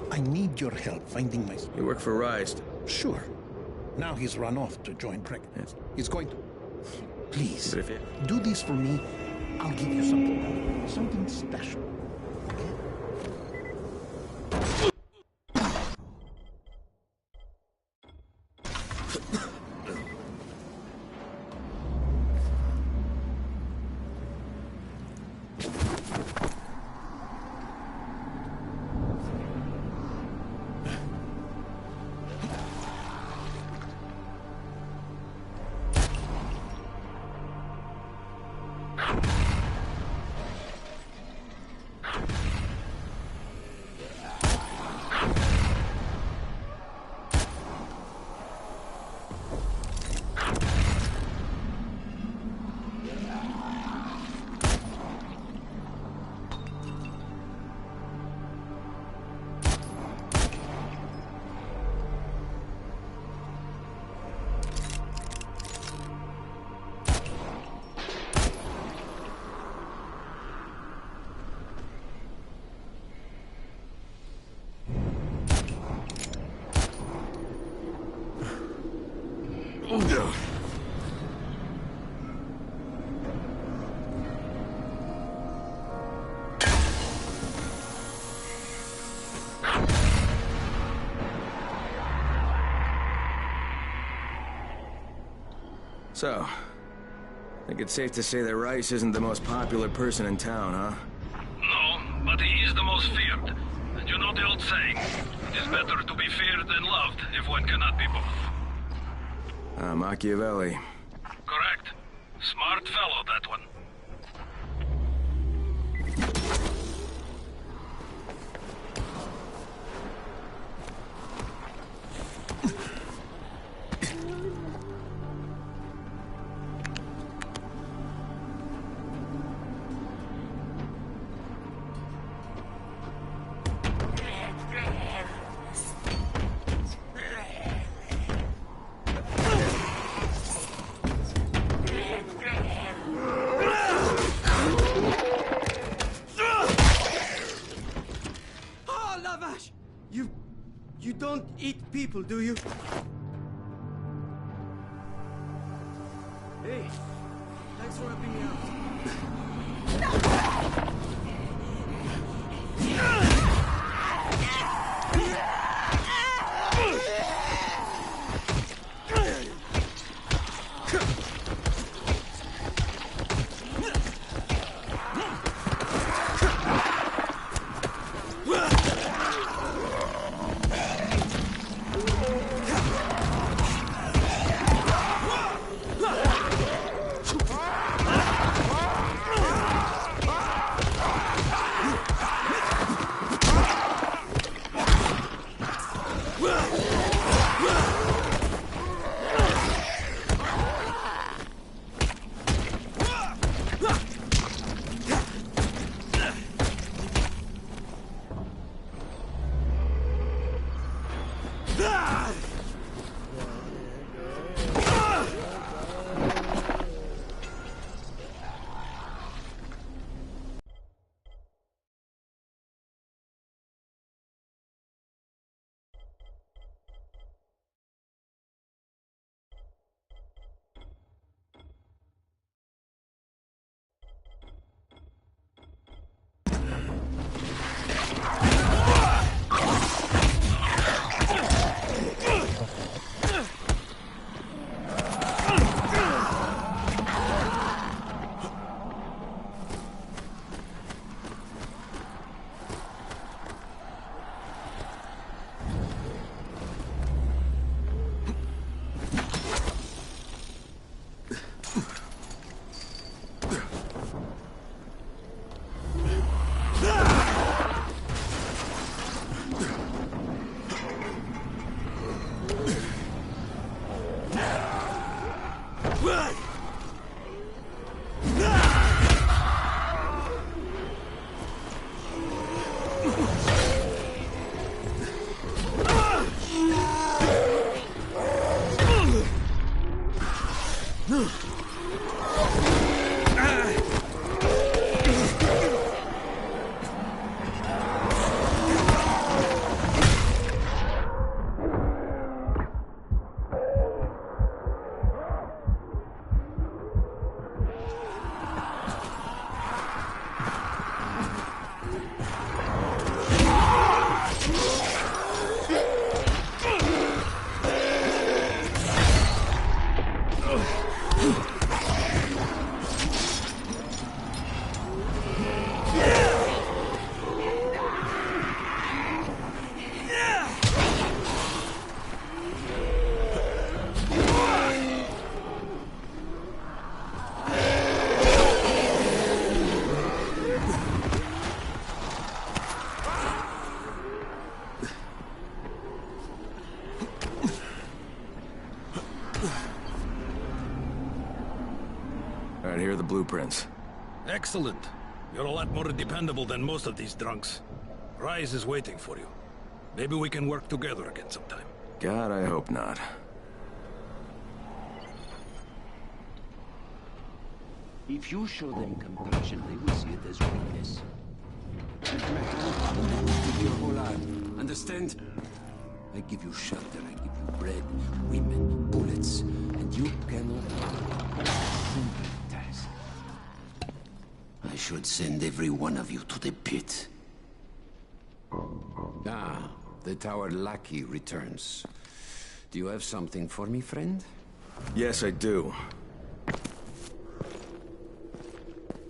I need your help finding my... You work for Rise? Sure. Now he's run off to join Brecken. Yes. He's going to... Please, But if it... do this for me. I'll give you something. Something special. So, I think it's safe to say that Rice isn't the most popular person in town, huh? No, but he is the most feared. And you know the old saying, it is better to be feared than loved if one cannot be both. Machiavelli. Correct. Smart fellow, that one. You don't eat people, do you? Hey, thanks for helping me out. blueprints. Excellent. You're a lot more dependable than most of these drunks. Rise is waiting for you. Maybe we can work together again sometime. God, I hope not. If you show them compassion, they will see it as weakness. Take my hand, and they will take your whole arm. Understand? I give you shelter, I give you bread, women, bullets, and you cannot do a simple task. I should send every one of you to the pit. Ah, the tower lackey returns. Do you have something for me, friend? Yes, I do.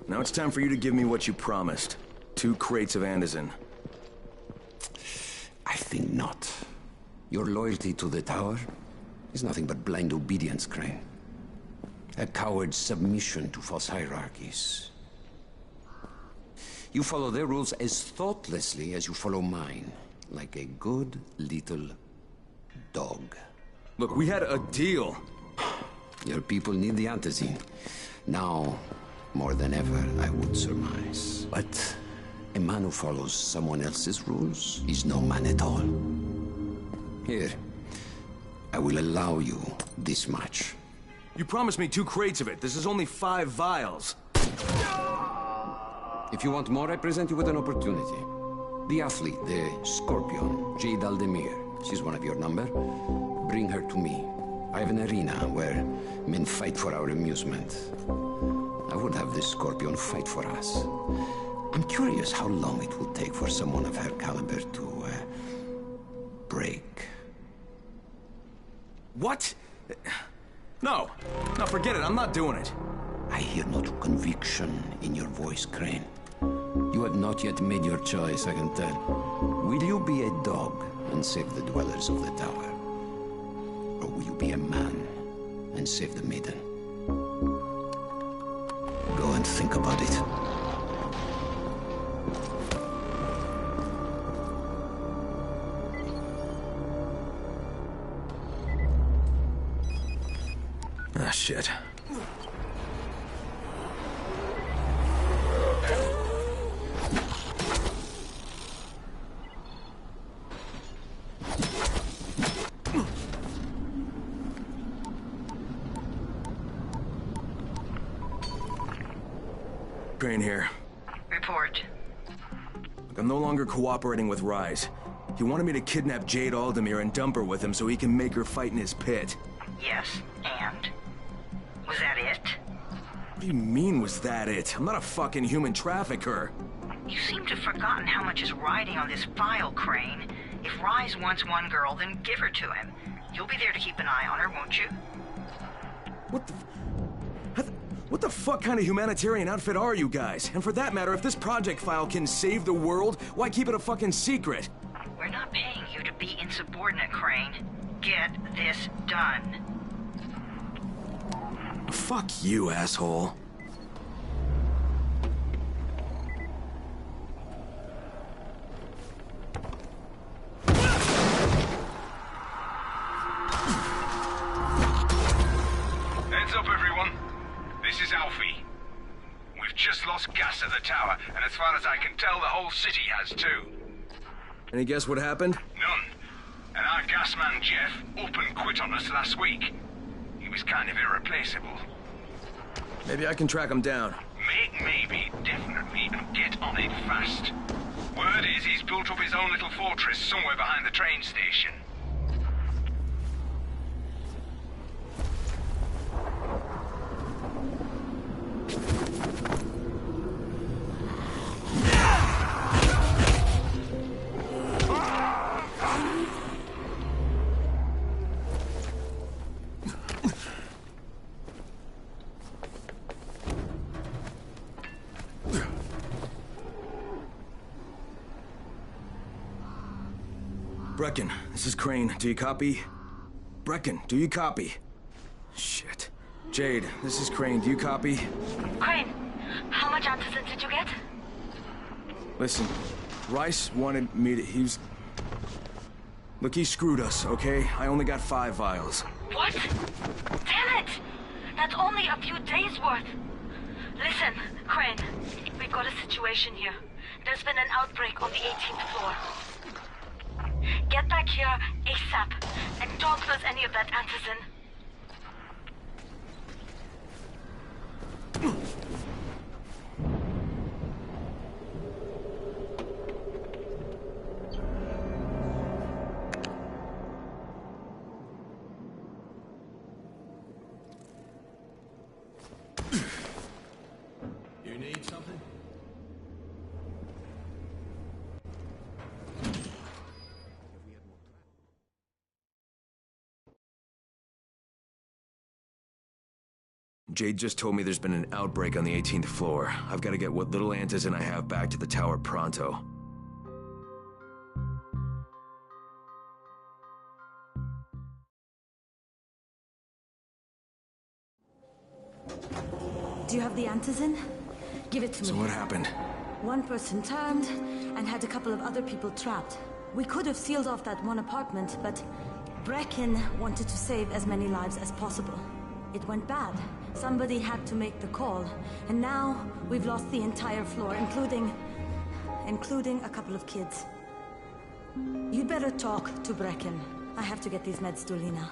Now it's time for you to give me what you promised. 2 crates of Anderson. I think not. Your loyalty to the tower is nothing but blind obedience, Crane. A coward's submission to false hierarchies. You follow their rules as thoughtlessly as you follow mine. Like a good little dog. Look, we had a deal. Your people need the antizin. Now, more than ever, I would surmise. But a man who follows someone else's rules is no man at all. Here, I will allow you this much. You promised me 2 crates of it. This is only 5 vials. If you want more, I present you with an opportunity. The athlete, the Scorpion, Jade Aldemir. She's one of your number. Bring her to me. I have an arena where men fight for our amusement. I would have this Scorpion fight for us. I'm curious how long it will take for someone of her caliber to, break. What? No. No, forget it. I'm not doing it. I hear no conviction in your voice, Crane. You have not yet made your choice, I can tell. Will you be a dog and save the dwellers of the tower? Or will you be a man and save the maiden? Go and think about it. Ah, shit. Crane here. Report. I'm no longer cooperating with Rise. He wanted me to kidnap Jade Aldemir and dump her with him so he can make her fight in his pit. Yes, and? Was that it? What do you mean, was that it? I'm not a fucking human trafficker. You seem to have forgotten how much is riding on this file, Crane. If Rise wants one girl, then give her to him. You'll be there to keep an eye on her, won't you? What the fuck kind of humanitarian outfit are you guys? And for that matter, if this project file can save the world, why keep it a fucking secret? We're not paying you to be insubordinate, Crane. Get this done. Fuck you, asshole. Heads up, everyone. This is Alfie. We've just lost gas at the tower, and as far as I can tell, the whole city has too. Any guess what happened? None. And our gas man, Jeff, up and quit on us last week. He was kind of irreplaceable. Maybe I can track him down. Make maybe, definitely, and get on it fast. Word is he's built up his own little fortress somewhere behind the train station. Brecken, this is Crane. Do you copy? Brecken, do you copy? Shit. Jade, this is Crane. Do you copy? Crane, how much antizin did you get? Listen, Rice wanted me to... Look, he screwed us, okay? I only got 5 vials. What? Damn it! That's only a few days worth. Listen, Crane. We've got a situation here. There's been an outbreak on the 18th floor. Get back here ASAP, and don't lose any of that antizin. You need something? Jade just told me there's been an outbreak on the 18th floor. I've got to get what little antizin I have back to the tower pronto. Do you have the antizin? Give it to me. So what happened? One person turned and had a couple of other people trapped. We could have sealed off that one apartment, but Brecken wanted to save as many lives as possible. It went bad. Somebody had to make the call, and now we've lost the entire floor, including a couple of kids. You'd better talk to Brecken. I have to get these meds to Lena.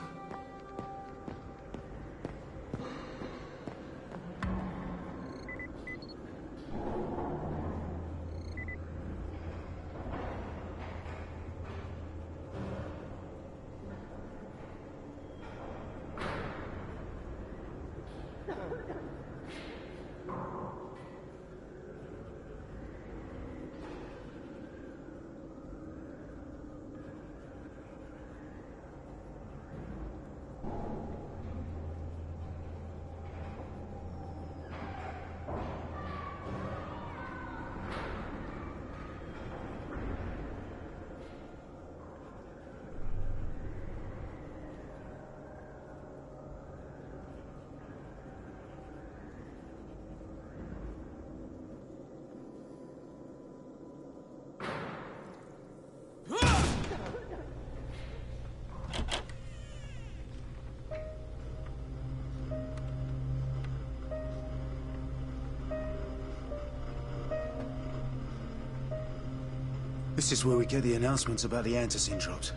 This is where we get the announcements about the antizin drops.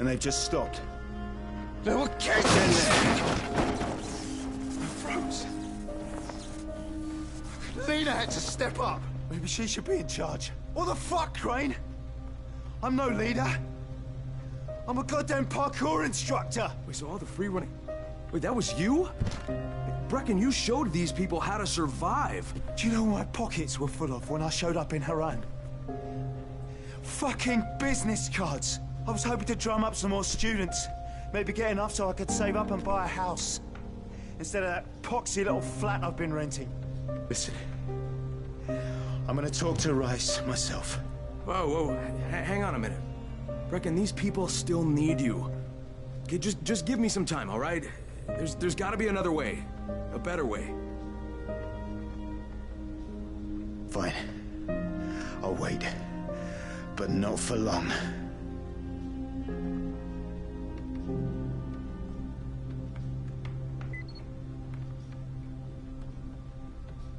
And they've just stopped. Little get in there! Froze. Lena had to step up. Maybe she should be in charge. What the fuck, Crane? I'm no leader. I'm a goddamn parkour instructor. Wait, so all the free running... Wait, that was you? Brecken, you showed these people how to survive. Do you know what my pockets were full of when I showed up in Haran? Fucking business cards. I was hoping to drum up some more students. Maybe get enough so I could save up and buy a house. Instead of that poxy little flat I've been renting. Listen. I'm gonna talk to Rice myself. Whoa, hang on a minute. Brecken, these people still need you. Okay, just give me some time, all right? There's gotta be another way. A better way. Fine. I'll wait. But not for long.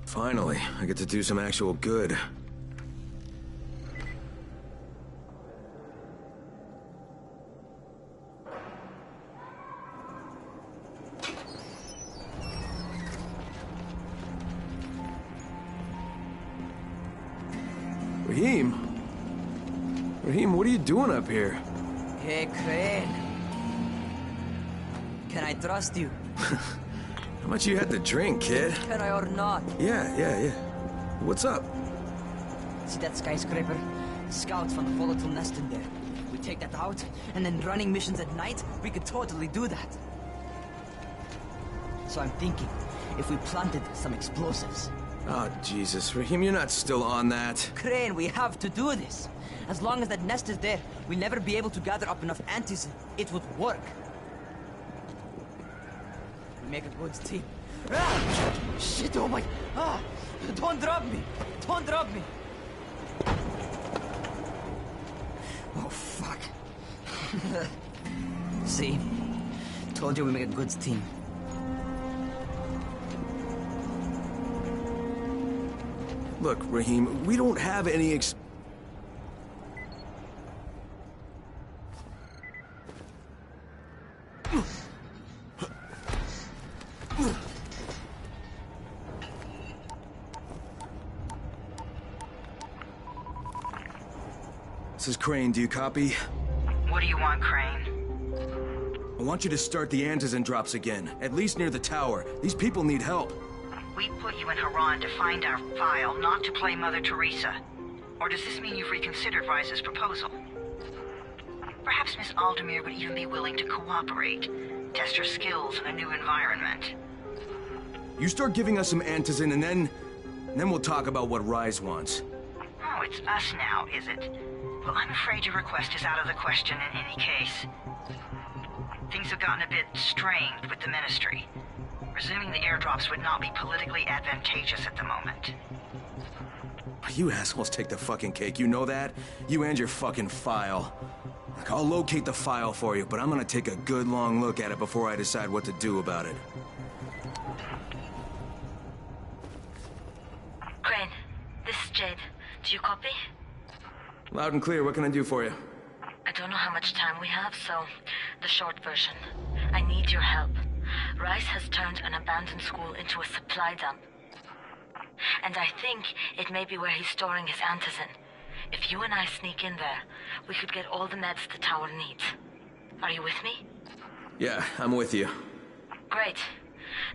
Finally, I get to do some actual good. Raheem, what are you doing up here? Hey, Crane. Can I trust you? How much you had to drink, kid? Can I or not? Yeah. What's up? See that skyscraper? Scouts found a volatile nest in there. We take that out, and then running missions at night, we could totally do that. So I'm thinking, if we planted some explosives. Oh, Jesus. Raheem, you're not still on that. Crane, we have to do this. As long as that nest is there, we'll never be able to gather up enough antizin. It would work. We make a good team. Ah! Shit, oh my... Ah! Don't drop me! Don't drop me! Oh, fuck. See? Told you we make a good team. Look, Raheem, we don't have any This is Crane, do you copy? What do you want, Crane? I want you to start the antizin drops again, at least near the tower. These people need help. We put you in Haran to find our file, not to play Mother Teresa. Or does this mean you've reconsidered Rise's proposal? Perhaps Miss Aldemir would even be willing to cooperate, test her skills in a new environment. You start giving us some antizin and then we'll talk about what Rise wants. Oh, it's us now, is it? Well, I'm afraid your request is out of the question in any case. Things have gotten a bit strained with the Ministry. Resuming the airdrops would not be politically advantageous at the moment. You assholes take the fucking cake, you know that? You and your fucking file. Look, I'll locate the file for you, but I'm gonna take a good long look at it before I decide what to do about it. Crane, this is Jade. Do you copy? Loud and clear, what can I do for you? I don't know how much time we have, so the short version. I need your help. Rice has turned an abandoned school into a supply dump. And I think it may be where he's storing his antizin. If you and I sneak in there, we could get all the meds the tower needs. Are you with me? Yeah, I'm with you. Great.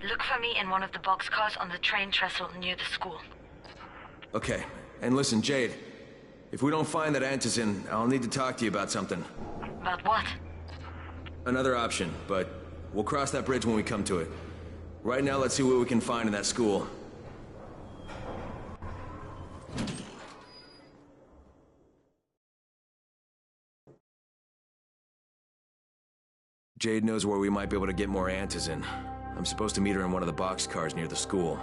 Look for me in one of the boxcars on the train trestle near the school. Okay, and listen, Jade. If we don't find that antizin, I'll need to talk to you about something. About what? Another option, but we'll cross that bridge when we come to it. Right now, let's see what we can find in that school. Jade knows where we might be able to get more antizin. I'm supposed to meet her in one of the boxcars near the school.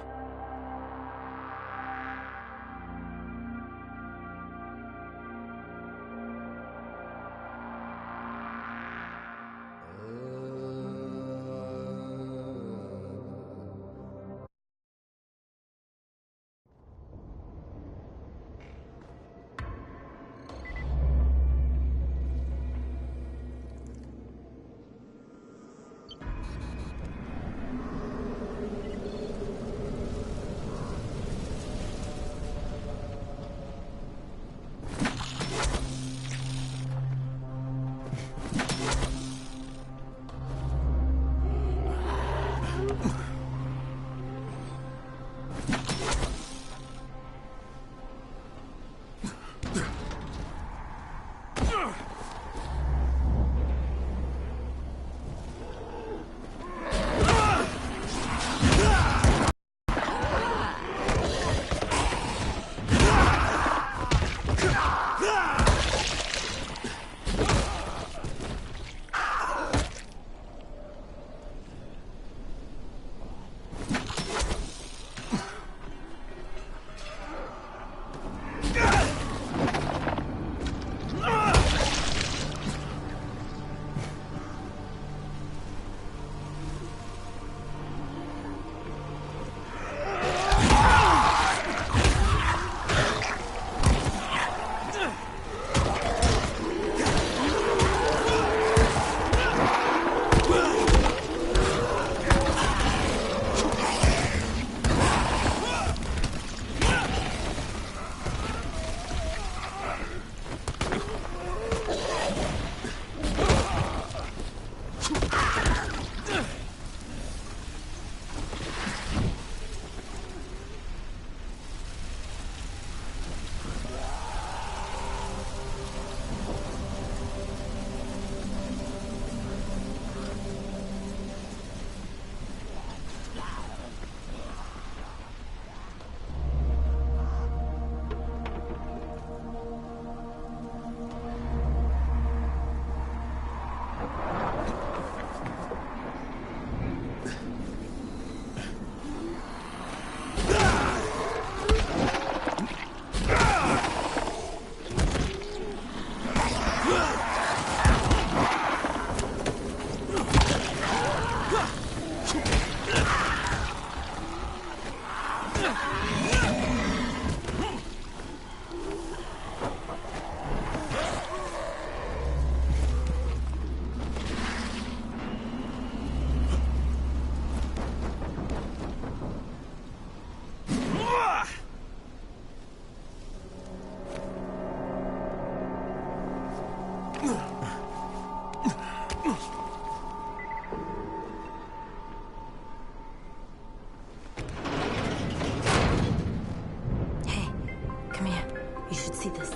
You should see this.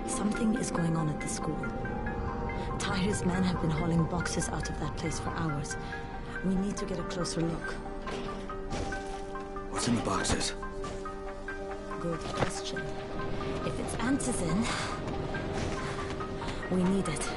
Something is going on at the school. Tahir's men have been hauling boxes out of that place for hours. We need to get a closer look. What's in the boxes? Good question. If it's antizin, we need it.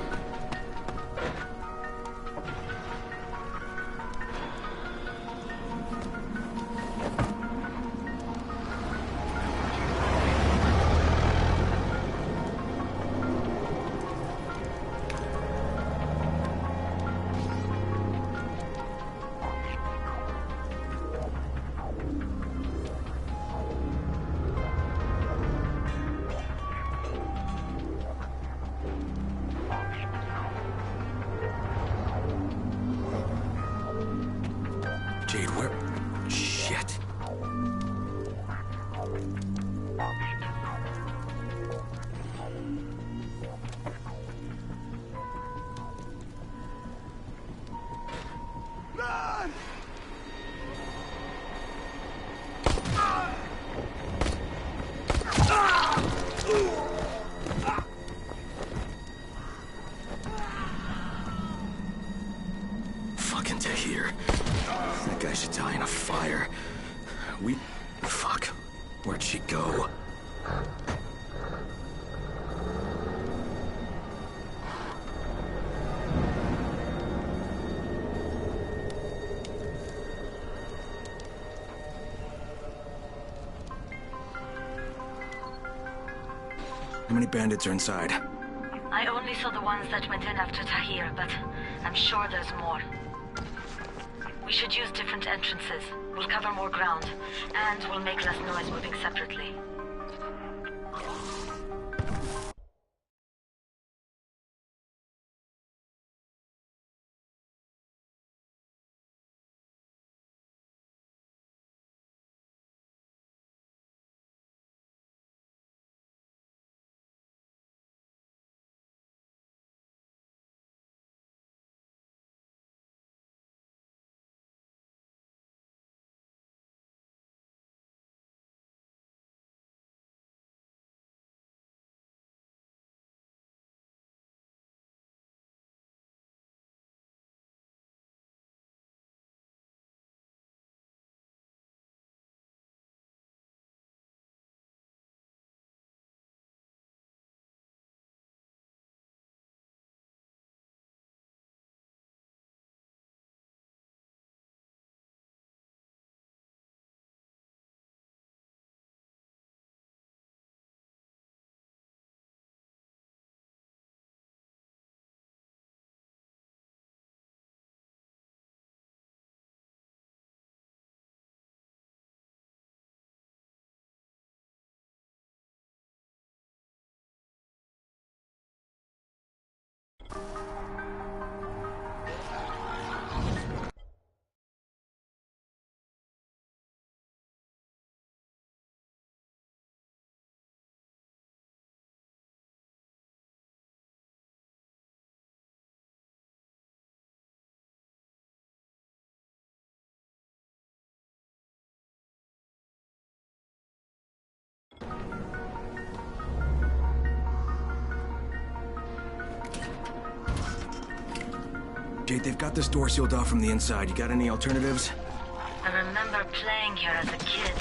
Jade, where? Shit. Fucking Tahir. That guy should die in a fire. Fuck. Where'd she go? How many bandits are inside? I only saw the ones that went in after Tahir, but I'm sure there's more. We should use different entrances. We'll cover more ground, and we'll make less noise moving separately. Jade, they've got this door sealed off from the inside. You got any alternatives? I remember playing here as a kid.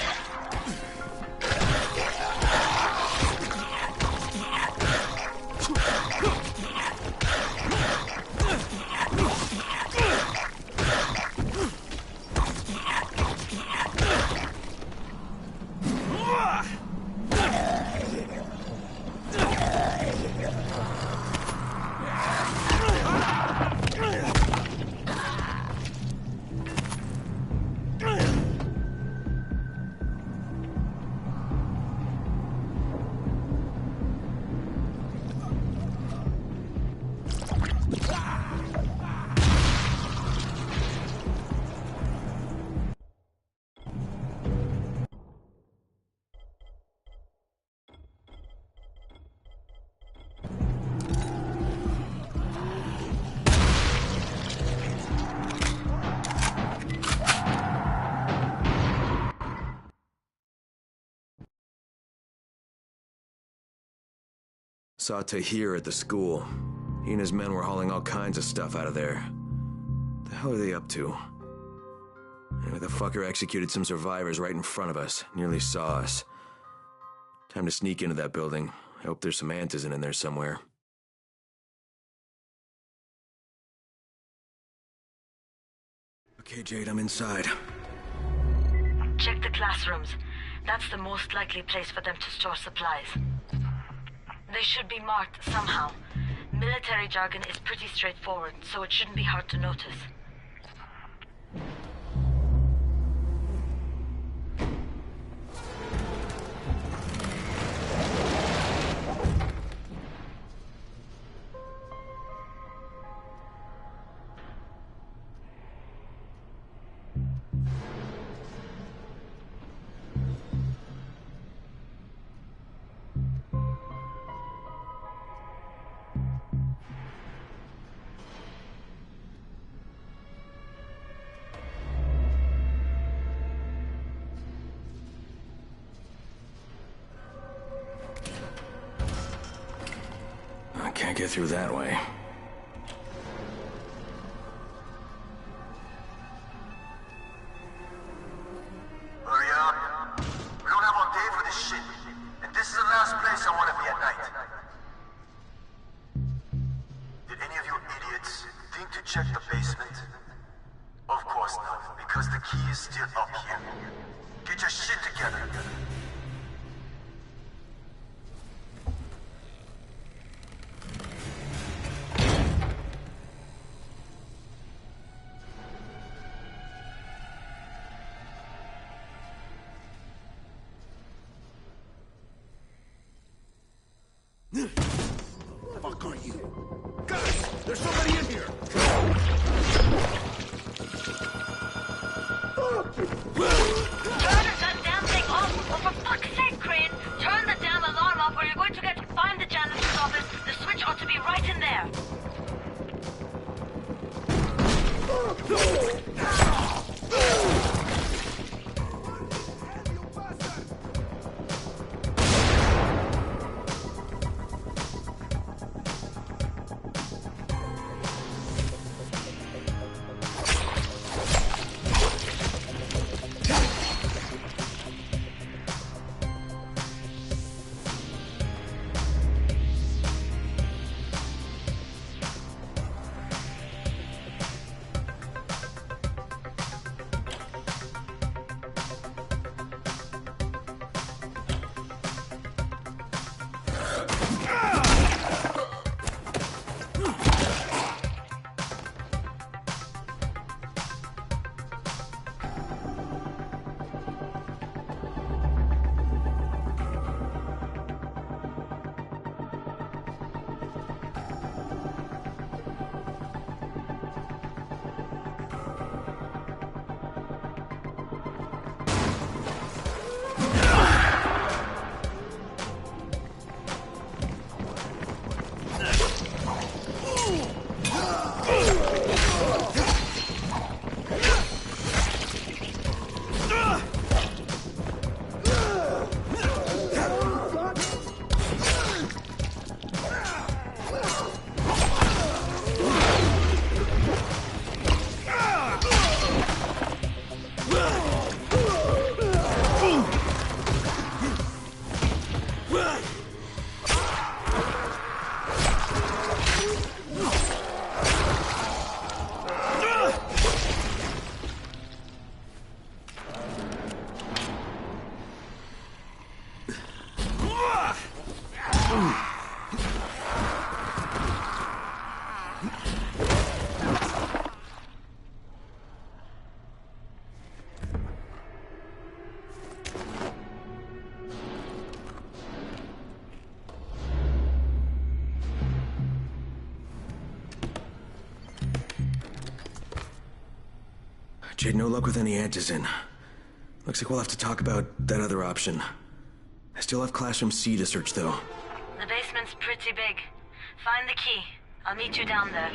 Saw Tahir at the school. He and his men were hauling all kinds of stuff out of there. What the hell are they up to? Anyway, the fucker executed some survivors right in front of us. Nearly saw us. Time to sneak into that building. I hope there's some antizin in there somewhere. Okay, Jade, I'm inside. Check the classrooms. That's the most likely place for them to store supplies. They should be marked somehow. Military jargon is pretty straightforward, so it shouldn't be hard to notice. Can't get through that way. Hurry up. We don't have all day for this shit. And this is the last place I want to be at night. Did any of you idiots think to check the basement? Of course not, because the key is still up here. Get your shit together. Fuck are you? Guys, there's somebody in here! Turn that damn thing off! Oh, for fuck's sake, Crane! Turn the damn alarm off or you're going to get to find the janitor's office. The switch ought to be right in there. Jade, no luck with any antizin. Looks like we'll have to talk about that other option. I still have Classroom C to search, though. The basement's pretty big. Find the key. I'll meet you down there.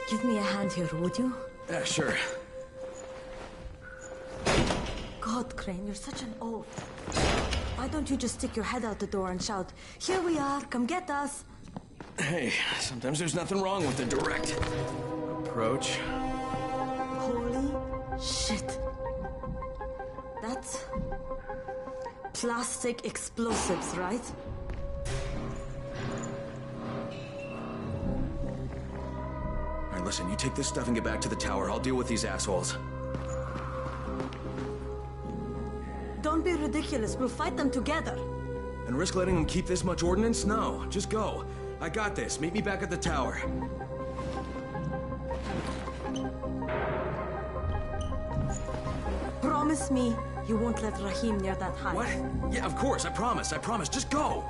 Give me a hand here, would you? Yeah, sure. God, Crane, you're such an oaf. Why don't you just stick your head out the door and shout, "Here we are, come get us"? Hey, sometimes there's nothing wrong with the direct approach. Holy shit. That's plastic explosives, right? All right, listen, you take this stuff and get back to the tower. I'll deal with these assholes. Don't be ridiculous. We'll fight them together. And risk letting them keep this much ordnance? No, just go. I got this. Meet me back at the tower. Promise me you won't let Rahim near that hive. What? Yeah, of course. I promise. I promise. Just go.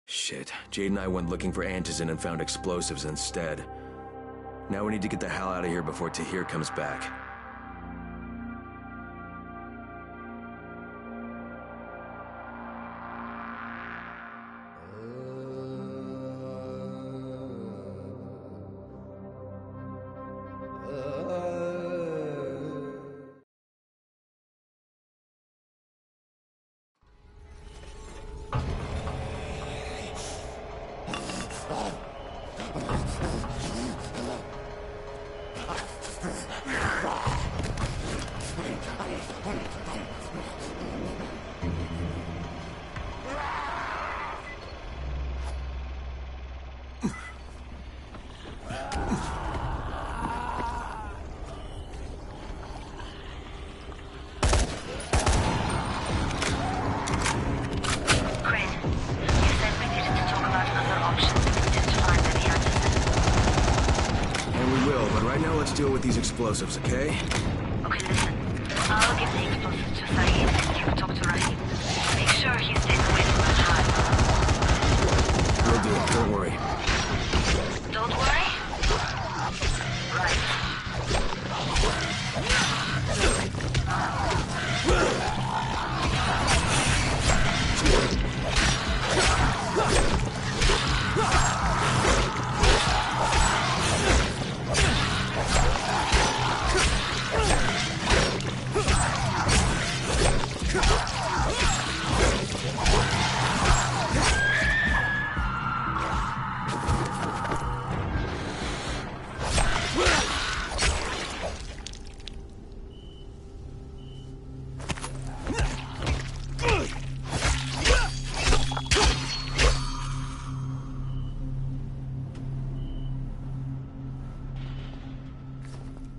Shit. Jade and I went looking for antizin and found explosives instead. Now we need to get the hell out of here before Tahir comes back. Deal with these explosives, okay? Okay, listen. I'll give the explosives to Saeed and you talk to Rahim. Make sure he stays away from that hive. We'll do it, don't worry. Don't worry? Right.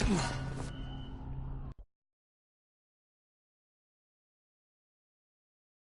Ugh.